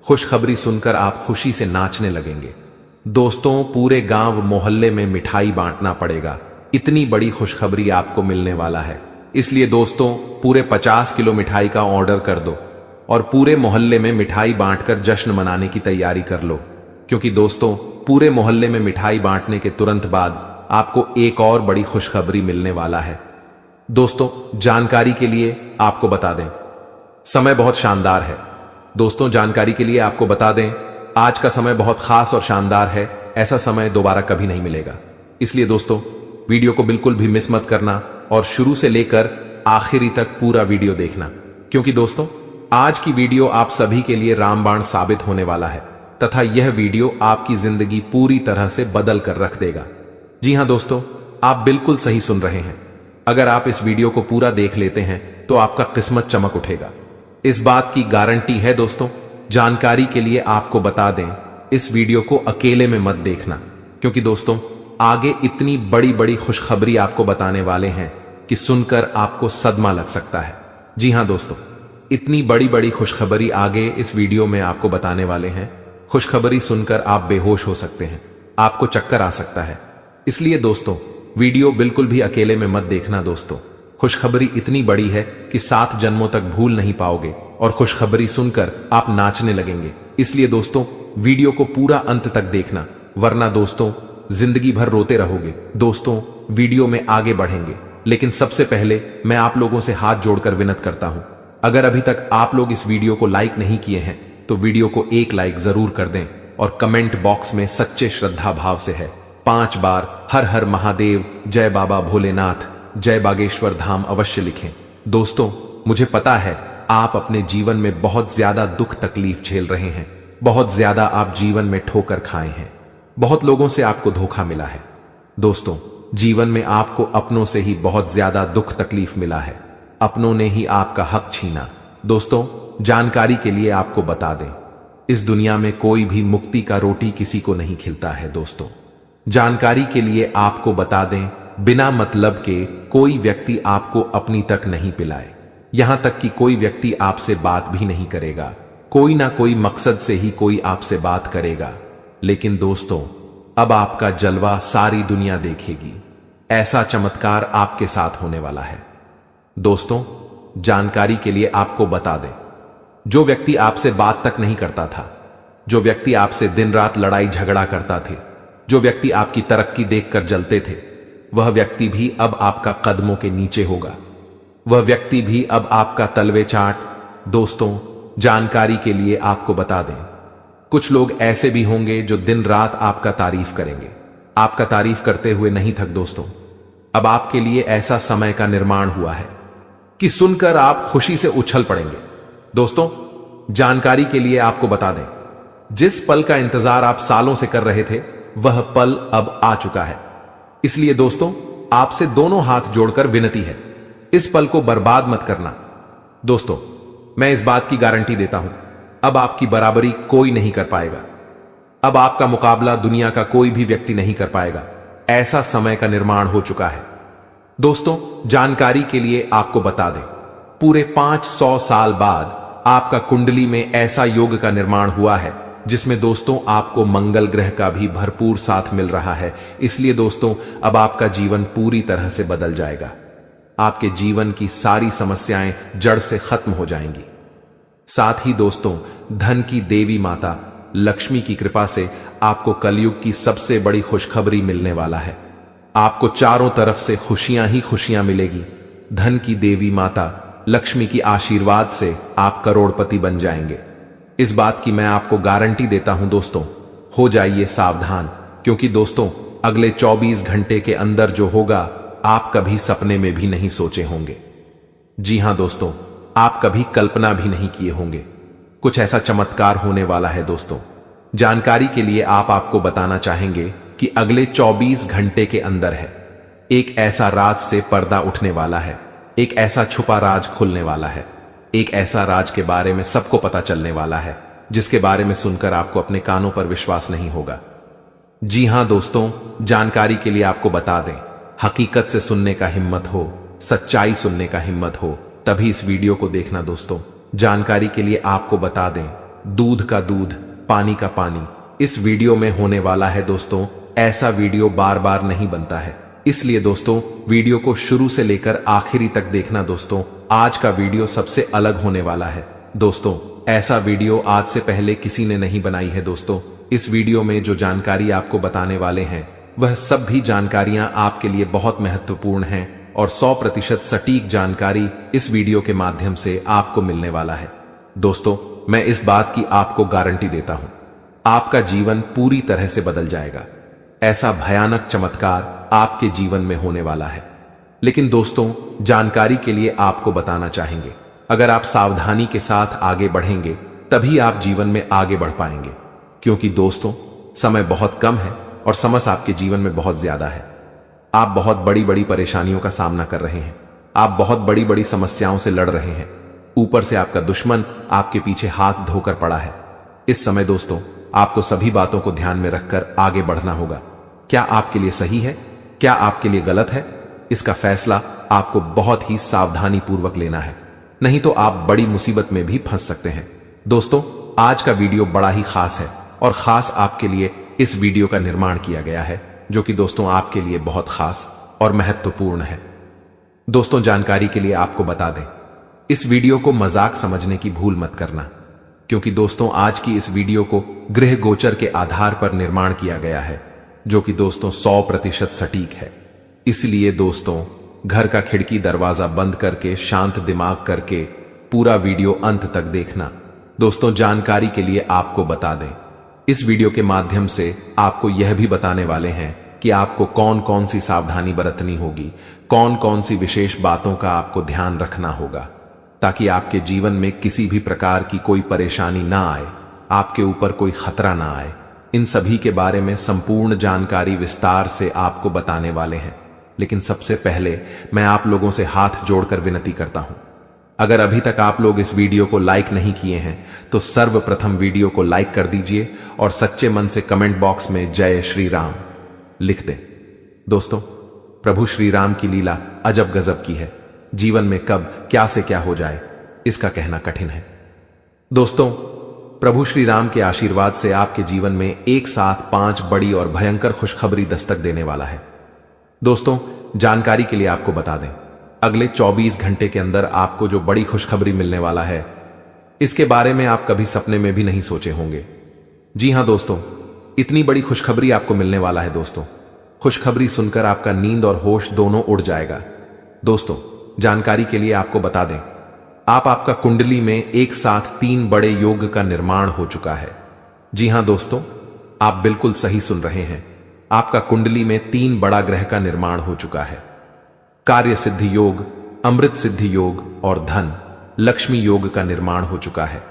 खुशखबरी सुनकर आप खुशी से नाचने लगेंगे। दोस्तों, पूरे गांव मोहल्ले में मिठाई बांटना पड़ेगा। इतनी बड़ी खुशखबरी आपको मिलने वाला है। इसलिए दोस्तों, पूरे 50 किलो मिठाई का ऑर्डर कर दो और पूरे मोहल्ले में मिठाई बांटकर जश्न मनाने की तैयारी कर लो। क्योंकि दोस्तों, पूरे मोहल्ले में मिठाई बांटने के तुरंत बाद आपको एक और बड़ी खुशखबरी मिलने वाला है। दोस्तों, जानकारी के लिए आपको बता दें, समय बहुत शानदार है। दोस्तों, जानकारी के लिए आपको बता दें, आज का समय बहुत खास और शानदार है। ऐसा समय दोबारा कभी नहीं मिलेगा। इसलिए दोस्तों, वीडियो को बिल्कुल भी मिस मत करना और शुरू से लेकर आखिरी तक पूरा वीडियो देखना। क्योंकि दोस्तों, आज की वीडियो आप सभी के लिए रामबाण साबित होने वाला है तथा यह वीडियो आपकी जिंदगी पूरी तरह से बदल कर रख देगा। जी हां दोस्तों, आप बिल्कुल सही सुन रहे हैं। अगर आप इस वीडियो को पूरा देख लेते हैं तो आपका किस्मत चमक उठेगा। इस बात की गारंटी है दोस्तों। जानकारी के लिए आपको बता दें, इस वीडियो को अकेले में मत देखना। क्योंकि दोस्तों, आगे इतनी बड़ी बड़ी खुशखबरी आपको बताने वाले हैं कि सुनकर आपको सदमा लग सकता है। जी हां दोस्तों, इतनी बड़ी बड़ी खुशखबरी आगे इस वीडियो में आपको बताने वाले हैं। खुशखबरी सुनकर आप बेहोश हो सकते हैं, आपको चक्कर आ सकता है। इसलिए दोस्तों, वीडियो बिल्कुल भी अकेले में मत देखना। दोस्तों, खुशखबरी इतनी बड़ी है कि 7 जन्मों तक भूल नहीं पाओगे और खुशखबरी सुनकर आप नाचने लगेंगे। इसलिए दोस्तों, वीडियो को पूरा अंत तक देखना, वरना दोस्तों जिंदगी भर रोते रहोगे। दोस्तों, वीडियो में आगे बढ़ेंगे, लेकिन सबसे पहले मैं आप लोगों से हाथ जोड़कर विनत करता हूं, अगर अभी तक आप लोग इस वीडियो को लाइक नहीं किए हैं तो वीडियो को एक लाइक जरूर कर दें और कमेंट बॉक्स में सच्चे श्रद्धा भाव से है 5 बार हर हर महादेव, जय बाबा भोलेनाथ, जय बागेश्वर धाम अवश्य लिखें। दोस्तों, मुझे पता है आप अपने जीवन में बहुत ज्यादा दुख तकलीफ झेल रहे हैं, बहुत ज्यादा आप जीवन में ठोकर खाए हैं, बहुत लोगों से आपको धोखा मिला है। दोस्तों, जीवन में आपको अपनों से ही बहुत ज्यादा दुख तकलीफ मिला है, अपनों ने ही आपका हक छीना। दोस्तों, जानकारी के लिए आपको बता दें, इस दुनिया में कोई भी मुक्ति का रोटी किसी को नहीं खिलता है। दोस्तों, जानकारी के लिए आपको बता दें, बिना मतलब के कोई व्यक्ति आपको अपनी तक नहीं पिलाए, यहां तक कि कोई व्यक्ति आपसे बात भी नहीं करेगा। कोई ना कोई मकसद से ही कोई आपसे बात करेगा। लेकिन दोस्तों, अब आपका जलवा सारी दुनिया देखेगी। ऐसा चमत्कार आपके साथ होने वाला है। दोस्तों, जानकारी के लिए आपको बता दें, जो व्यक्ति आपसे बात तक नहीं करता था, जो व्यक्ति आपसे दिन रात लड़ाई झगड़ा करता थे, जो व्यक्ति आपकी तरक्की देखकर जलते थे, वह व्यक्ति भी अब आपका कदमों के नीचे होगा। वह व्यक्ति भी अब आपका तलवे चाट। दोस्तों, जानकारी के लिए आपको बता दें, कुछ लोग ऐसे भी होंगे जो दिन रात आपका तारीफ करेंगे, आपका तारीफ करते हुए नहीं थक। दोस्तों, अब आपके लिए ऐसा समय का निर्माण हुआ है कि सुनकर आप खुशी से उछल पड़ेंगे। दोस्तों, जानकारी के लिए आपको बता दें, जिस पल का इंतजार आप सालों से कर रहे थे, वह पल अब आ चुका है। इसलिए दोस्तों, आपसे दोनों हाथ जोड़कर विनती है, इस पल को बर्बाद मत करना। दोस्तों, मैं इस बात की गारंटी देता हूं, अब आपकी बराबरी कोई नहीं कर पाएगा। अब आपका मुकाबला दुनिया का कोई भी व्यक्ति नहीं कर पाएगा। ऐसा समय का निर्माण हो चुका है। दोस्तों, जानकारी के लिए आपको बता दें, पूरे 500 साल बाद आपका कुंडली में ऐसा योग का निर्माण हुआ है जिसमें दोस्तों आपको मंगल ग्रह का भी भरपूर साथ मिल रहा है। इसलिए दोस्तों, अब आपका जीवन पूरी तरह से बदल जाएगा। आपके जीवन की सारी समस्याएं जड़ से खत्म हो जाएंगी। साथ ही दोस्तों, धन की देवी माता लक्ष्मी की कृपा से आपको कलयुग की सबसे बड़ी खुशखबरी मिलने वाला है। आपको चारों तरफ से खुशियां ही खुशियां मिलेगी। धन की देवी माता लक्ष्मी की आशीर्वाद से आप करोड़पति बन जाएंगे। इस बात की मैं आपको गारंटी देता हूं। दोस्तों, हो जाइए सावधान, क्योंकि दोस्तों अगले 24 घंटे के अंदर जो होगा आप कभी सपने में भी नहीं सोचे होंगे। जी हां दोस्तों, आप कभी कल्पना भी नहीं किए होंगे। कुछ ऐसा चमत्कार होने वाला है। दोस्तों, जानकारी के लिए आपको बताना चाहेंगे कि अगले 24 घंटे के अंदर है एक ऐसा राज से पर्दा उठने वाला है, एक ऐसा छुपा राज खुलने वाला है, एक ऐसा राज के बारे में सबको पता चलने वाला है जिसके बारे में सुनकर आपको अपने कानों पर विश्वास नहीं होगा। जी हां दोस्तों, जानकारी के लिए आपको बता दें, हकीकत से सुनने का हिम्मत हो, सच्चाई सुनने का हिम्मत हो, तभी इस वीडियो को देखना। दोस्तों, जानकारी के लिए आपको बता दें, दूध का दूध, पानी का पानी, इस वीडियो में होने वाला है दोस्तों, ऐसा वीडियो बार बार नहीं बनता है, इसलिए दोस्तों वीडियो को शुरू से लेकर आखिरी तक देखना। दोस्तों आज का वीडियो सबसे अलग होने वाला है। दोस्तों ऐसा वीडियो आज से पहले किसी ने नहीं बनाई है। दोस्तों इस वीडियो में जो जानकारी आपको बताने वाले हैं वह सब भी जानकारियां आपके लिए बहुत महत्वपूर्ण हैं और 100% सटीक जानकारी इस वीडियो के माध्यम से आपको मिलने वाला है। दोस्तों मैं इस बात की आपको गारंटी देता हूं, आपका जीवन पूरी तरह से बदल जाएगा। ऐसा भयानक चमत्कार आपके जीवन में होने वाला है। लेकिन दोस्तों जानकारी के लिए आपको बताना चाहेंगे, अगर आप सावधानी के साथ आगे बढ़ेंगे तभी आप जीवन में आगे बढ़ पाएंगे, क्योंकि दोस्तों समय बहुत कम है और समस्या आपके जीवन में बहुत ज्यादा है। आप बहुत बड़ी बड़ी परेशानियों का सामना कर रहे हैं, आप बहुत बड़ी बड़ी समस्याओं से लड़ रहे हैं, ऊपर से आपका दुश्मन आपके पीछे हाथ धोकर पड़ा है। इस समय दोस्तों आपको सभी बातों को ध्यान में रखकर आगे बढ़ना होगा। क्या आपके लिए सही है, क्या आपके लिए गलत है, इसका फैसला आपको बहुत ही सावधानी पूर्वक लेना है, नहीं तो आप बड़ी मुसीबत में भी फंस सकते हैं। दोस्तों आज का वीडियो बड़ा ही खास है और खास आपके लिए इस वीडियो का निर्माण किया गया है, जो कि दोस्तों आपके लिए बहुत खास और महत्वपूर्ण है। दोस्तों जानकारी के लिए आपको बता दें, इस वीडियो को मजाक समझने की भूल मत करना, क्योंकि दोस्तों आज की इस वीडियो को गृह गोचर के आधार पर निर्माण किया गया है, जो कि दोस्तों 100% सटीक है। इसलिए दोस्तों घर का खिड़की दरवाजा बंद करके शांत दिमाग करके पूरा वीडियो अंत तक देखना। दोस्तों जानकारी के लिए आपको बता दें, इस वीडियो के माध्यम से आपको यह भी बताने वाले हैं कि आपको कौन कौन सी सावधानी बरतनी होगी, कौन कौन सी विशेष बातों का आपको ध्यान रखना होगा, ताकि आपके जीवन में किसी भी प्रकार की कोई परेशानी ना आए, आपके ऊपर कोई खतरा ना आए। इन सभी के बारे में संपूर्ण जानकारी विस्तार से आपको बताने वाले हैं। लेकिन सबसे पहले मैं आप लोगों से हाथ जोड़कर विनती करता हूं, अगर अभी तक आप लोग इस वीडियो को लाइक नहीं किए हैं तो सर्वप्रथम वीडियो को लाइक कर दीजिए और सच्चे मन से कमेंट बॉक्स में जय श्री राम लिख दें। दोस्तों प्रभु श्री राम की लीला अजब गजब की है, जीवन में कब क्या से क्या हो जाए इसका कहना कठिन है। दोस्तों प्रभु श्री राम के आशीर्वाद से आपके जीवन में एक साथ 5 बड़ी और भयंकर खुशखबरी दस्तक देने वाला है। दोस्तों जानकारी के लिए आपको बता दें, अगले 24 घंटे के अंदर आपको जो बड़ी खुशखबरी मिलने वाला है, इसके बारे में आप कभी सपने में भी नहीं सोचे होंगे। जी हां दोस्तों, इतनी बड़ी खुशखबरी आपको मिलने वाला है। दोस्तों खुशखबरी सुनकर आपका नींद और होश दोनों उड़ जाएगा। दोस्तों जानकारी के लिए आपको बता दें, आपका कुंडली में एक साथ 3 बड़े योग का निर्माण हो चुका है। जी हां दोस्तों, आप बिल्कुल सही सुन रहे हैं, आपका कुंडली में 3 बड़ा ग्रह का निर्माण हो चुका है। कार्य सिद्धि योग, अमृत सिद्धि योग और धन लक्ष्मी योग का निर्माण हो चुका है,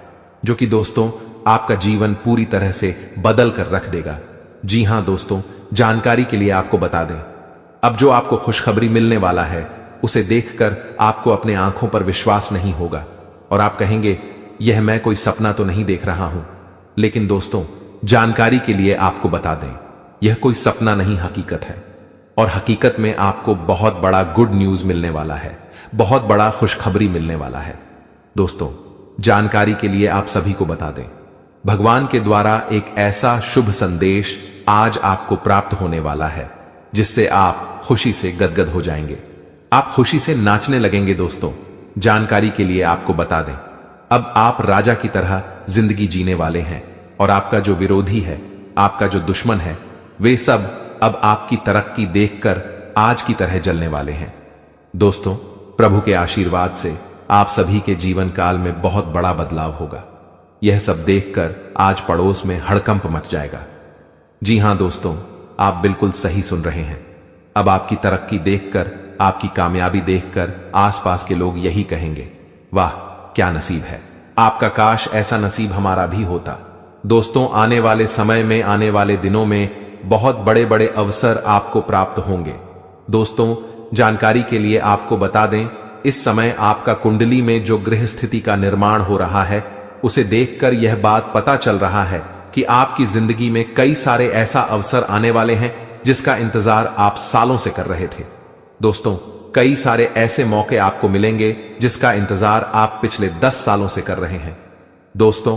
जो कि दोस्तों आपका जीवन पूरी तरह से बदल कर रख देगा। जी हां दोस्तों, जानकारी के लिए आपको बता दें, अब जो आपको खुशखबरी मिलने वाला है उसे देखकर आपको अपने आंखों पर विश्वास नहीं होगा और आप कहेंगे यह मैं कोई सपना तो नहीं देख रहा हूं। लेकिन दोस्तों जानकारी के लिए आपको बता दें, यह कोई सपना नहीं हकीकत है और हकीकत में आपको बहुत बड़ा गुड न्यूज मिलने वाला है, बहुत बड़ा खुशखबरी मिलने वाला है। दोस्तों जानकारी के लिए आप सभी को बता दें, भगवान के द्वारा एक ऐसा शुभ संदेश आज आपको प्राप्त होने वाला है जिससे आप खुशी से गदगद हो जाएंगे, आप खुशी से नाचने लगेंगे। दोस्तों जानकारी के लिए आपको बता दें, अब आप राजा की तरह जिंदगी जीने वाले हैं और आपका जो विरोधी है, आपका जो दुश्मन है, वे सब अब आपकी तरक्की देखकर आज की तरह जलने वाले हैं। दोस्तों प्रभु के आशीर्वाद से आप सभी के जीवन काल में बहुत बड़ा बदलाव होगा। यह सब देखकर आज पड़ोस में हड़कंप मच जाएगा। जी हां दोस्तों, आप बिल्कुल सही सुन रहे हैं, अब आपकी तरक्की देखकर, आपकी कामयाबी देखकर आसपास के लोग यही कहेंगे, वाह क्या नसीब है आपका, काश ऐसा नसीब हमारा भी होता। दोस्तों आने वाले समय में, आने वाले दिनों में बहुत बड़े बड़े अवसर आपको प्राप्त होंगे। दोस्तों जानकारी के लिए आपको बता दें, इस समय आपका कुंडली में जो गृह स्थिति का निर्माण हो रहा है उसे देखकर यह बात पता चल रहा है कि आपकी जिंदगी में कई सारे ऐसा अवसर आने वाले हैं जिसका इंतजार आप सालों से कर रहे थे। दोस्तों कई सारे ऐसे मौके आपको मिलेंगे जिसका इंतजार आप पिछले 10 सालों से कर रहे हैं। दोस्तों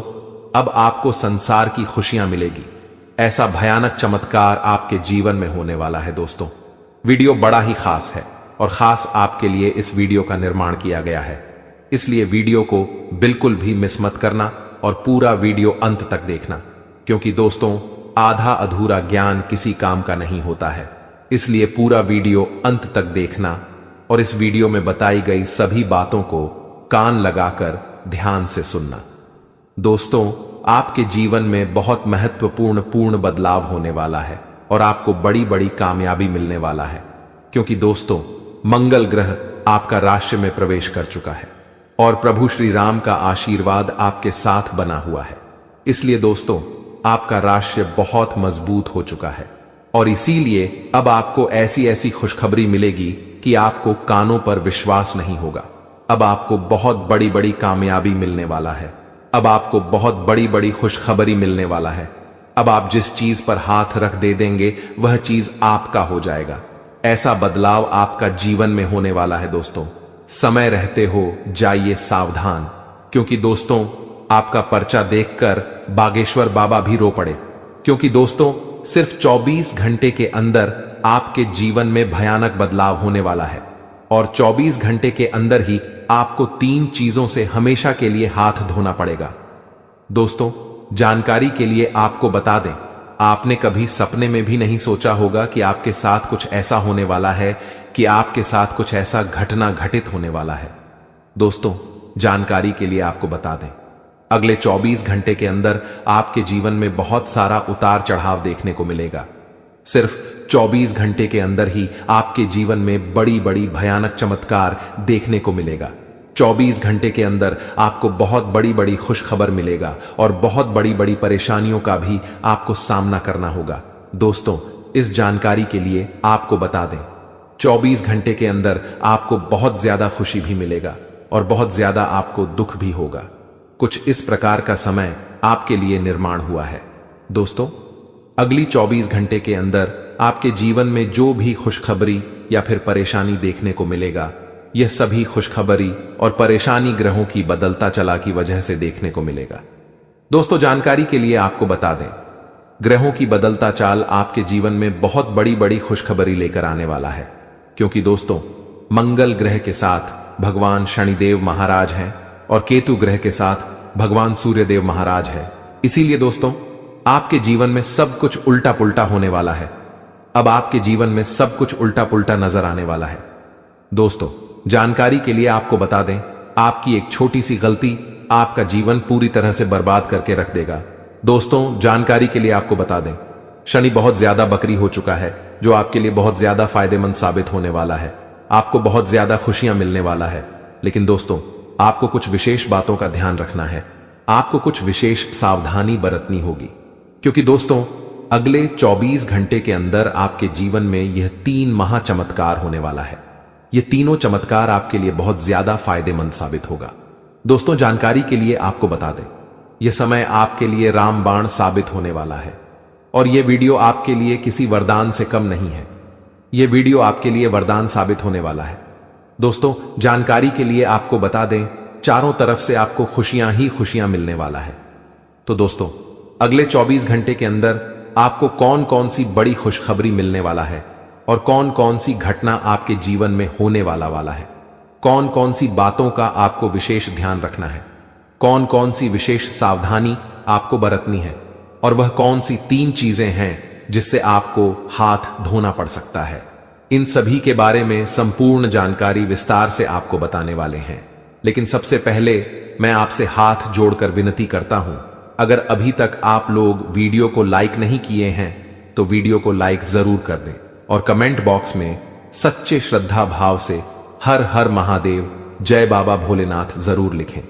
अब आपको संसार की खुशियां मिलेगी, ऐसा भयानक चमत्कार आपके जीवन में होने वाला है। दोस्तों, वीडियो बड़ा ही खास है और खास आपके लिए इस वीडियो का निर्माण किया गया है, इसलिए वीडियो को बिल्कुल भी मिस मत करना और पूरा वीडियो अंत तक देखना, क्योंकि दोस्तों आधा अधूरा ज्ञान किसी काम का नहीं होता है। इसलिए पूरा वीडियो अंत तक देखना और इस वीडियो में बताई गई सभी बातों को कान लगाकर ध्यान से सुनना। दोस्तों, आपके जीवन में बहुत महत्वपूर्ण बदलाव होने वाला है और आपको बड़ी बड़ी कामयाबी मिलने वाला है, क्योंकि दोस्तों मंगल ग्रह आपका राशि में प्रवेश कर चुका है और प्रभु श्री राम का आशीर्वाद आपके साथ बना हुआ है। इसलिए दोस्तों आपका राशि बहुत मजबूत हो चुका है और इसीलिए अब आपको ऐसी ऐसी खुशखबरी मिलेगी कि आपको कानों पर विश्वास नहीं होगा। अब आपको बहुत बड़ी बड़ी कामयाबी मिलने वाला है। अब आपको बहुत बड़ी बड़ी खुशखबरी मिलने वाला है। अब आप जिस चीज पर हाथ रख दे देंगे वह चीज आपका हो जाएगा। ऐसा बदलाव आपका जीवन में होने वाला है। दोस्तों, समय रहते हो जाइए सावधान, क्योंकि दोस्तों आपका पर्चा देखकर बागेश्वर बाबा भी रो पड़े, क्योंकि दोस्तों सिर्फ 24 घंटे के अंदर आपके जीवन में भयानक बदलाव होने वाला है और 24 घंटे के अंदर ही आपको 3 चीजों से हमेशा के लिए हाथ धोना पड़ेगा। दोस्तों, जानकारी के लिए आपको बता दें, आपने कभी सपने में भी नहीं सोचा होगा कि आपके साथ कुछ ऐसा होने वाला है, कि आपके साथ कुछ ऐसा घटना घटित होने वाला है। दोस्तों, जानकारी के लिए आपको बता दें, अगले 24 घंटे के अंदर आपके जीवन में बहुत सारा उतार चढ़ाव देखने को मिलेगा। सिर्फ 24 घंटे के अंदर ही आपके जीवन में बड़ी बड़ी भयानक चमत्कार देखने को मिलेगा। 24 घंटे के अंदर आपको बहुत बड़ी बड़ी खुशखबर मिलेगा और बहुत बड़ी बड़ी परेशानियों का भी आपको सामना करना होगा। दोस्तों, इस जानकारी के लिए आपको बता दें, 24 घंटे के अंदर आपको बहुत ज्यादा खुशी भी मिलेगा और बहुत ज्यादा आपको दुख भी होगा। कुछ इस प्रकार का समय आपके लिए निर्माण हुआ है। दोस्तों, अगली 24 घंटे के अंदर आपके जीवन में जो भी खुशखबरी या फिर परेशानी देखने को मिलेगा, यह सभी खुशखबरी और परेशानी ग्रहों की बदलता चला की वजह से देखने को मिलेगा। दोस्तों, जानकारी के लिए आपको बता दें, ग्रहों की बदलता चाल आपके जीवन में बहुत बड़ी बड़ी खुशखबरी लेकर आने वाला है, क्योंकि दोस्तों मंगल ग्रह के साथ भगवान शनिदेव महाराज हैं और केतु ग्रह के साथ भगवान सूर्यदेव महाराज है। इसीलिए दोस्तों आपके जीवन में सब कुछ उल्टा पुल्टा होने वाला है। अब आपके जीवन में सब कुछ उल्टा पुल्टा नजर आने वाला है। दोस्तों, जानकारी के लिए आपको बता दें, आपकी एक छोटी सी गलती आपका जीवन पूरी तरह से बर्बाद करके रख देगा। दोस्तों, जानकारी के लिए आपको बता दें, शनि बहुत ज्यादा बकरी हो चुका है, जो आपके लिए बहुत ज्यादा फायदेमंद साबित होने वाला है। आपको बहुत ज्यादा खुशियां मिलने वाला है, लेकिन दोस्तों आपको कुछ विशेष बातों का ध्यान रखना है। आपको कुछ विशेष सावधानी बरतनी होगी, क्योंकि दोस्तों अगले 24 घंटे के अंदर आपके जीवन में यह 3 महा चमत्कार होने वाला है। ये तीनों चमत्कार आपके लिए बहुत ज्यादा फायदेमंद साबित होगा। दोस्तों, जानकारी के लिए आपको बता दें, यह समय आपके लिए रामबाण साबित होने वाला है और यह वीडियो आपके लिए किसी वरदान से कम नहीं है। यह वीडियो आपके लिए वरदान साबित होने वाला है। दोस्तों, जानकारी के लिए आपको बता दें, चारों तरफ से आपको खुशियां ही खुशियां मिलने वाला है। तो दोस्तों, अगले 24 घंटे के अंदर आपको कौन कौन सी बड़ी खुशखबरी मिलने वाला है और कौन कौन सी घटना आपके जीवन में होने वाला है, कौन कौन सी बातों का आपको विशेष ध्यान रखना है, कौन कौन सी विशेष सावधानी आपको बरतनी है और वह कौन सी 3 चीजें हैं जिससे आपको हाथ धोना पड़ सकता है, इन सभी के बारे में संपूर्ण जानकारी विस्तार से आपको बताने वाले हैं। लेकिन सबसे पहले मैं आपसे हाथ जोड़कर विनती करता हूं, अगर अभी तक आप लोग वीडियो को लाइक नहीं किए हैं तो वीडियो को लाइक जरूर कर दें और कमेंट बॉक्स में सच्चे श्रद्धा भाव से हर हर महादेव, जय बाबा भोलेनाथ जरूर लिखें।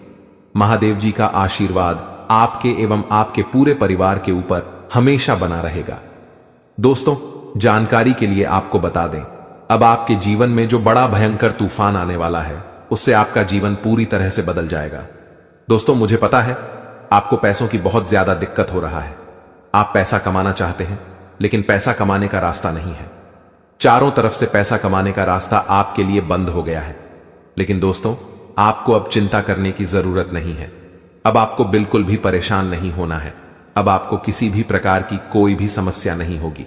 महादेव जी का आशीर्वाद आपके एवं आपके पूरे परिवार के ऊपर हमेशा बना रहेगा। दोस्तों, जानकारी के लिए आपको बता दें, अब आपके जीवन में जो बड़ा भयंकर तूफान आने वाला है उससे आपका जीवन पूरी तरह से बदल जाएगा। दोस्तों, मुझे पता है आपको पैसों की बहुत ज्यादा दिक्कत हो रहा है। आप पैसा कमाना चाहते हैं, लेकिन पैसा कमाने का रास्ता नहीं है। चारों तरफ से पैसा कमाने का रास्ता आपके लिए बंद हो गया है। लेकिन दोस्तों, आपको अब चिंता करने की जरूरत नहीं है। अब आपको बिल्कुल भी परेशान नहीं होना है, अब आपको किसी भी प्रकार की कोई भी समस्या नहीं होगी।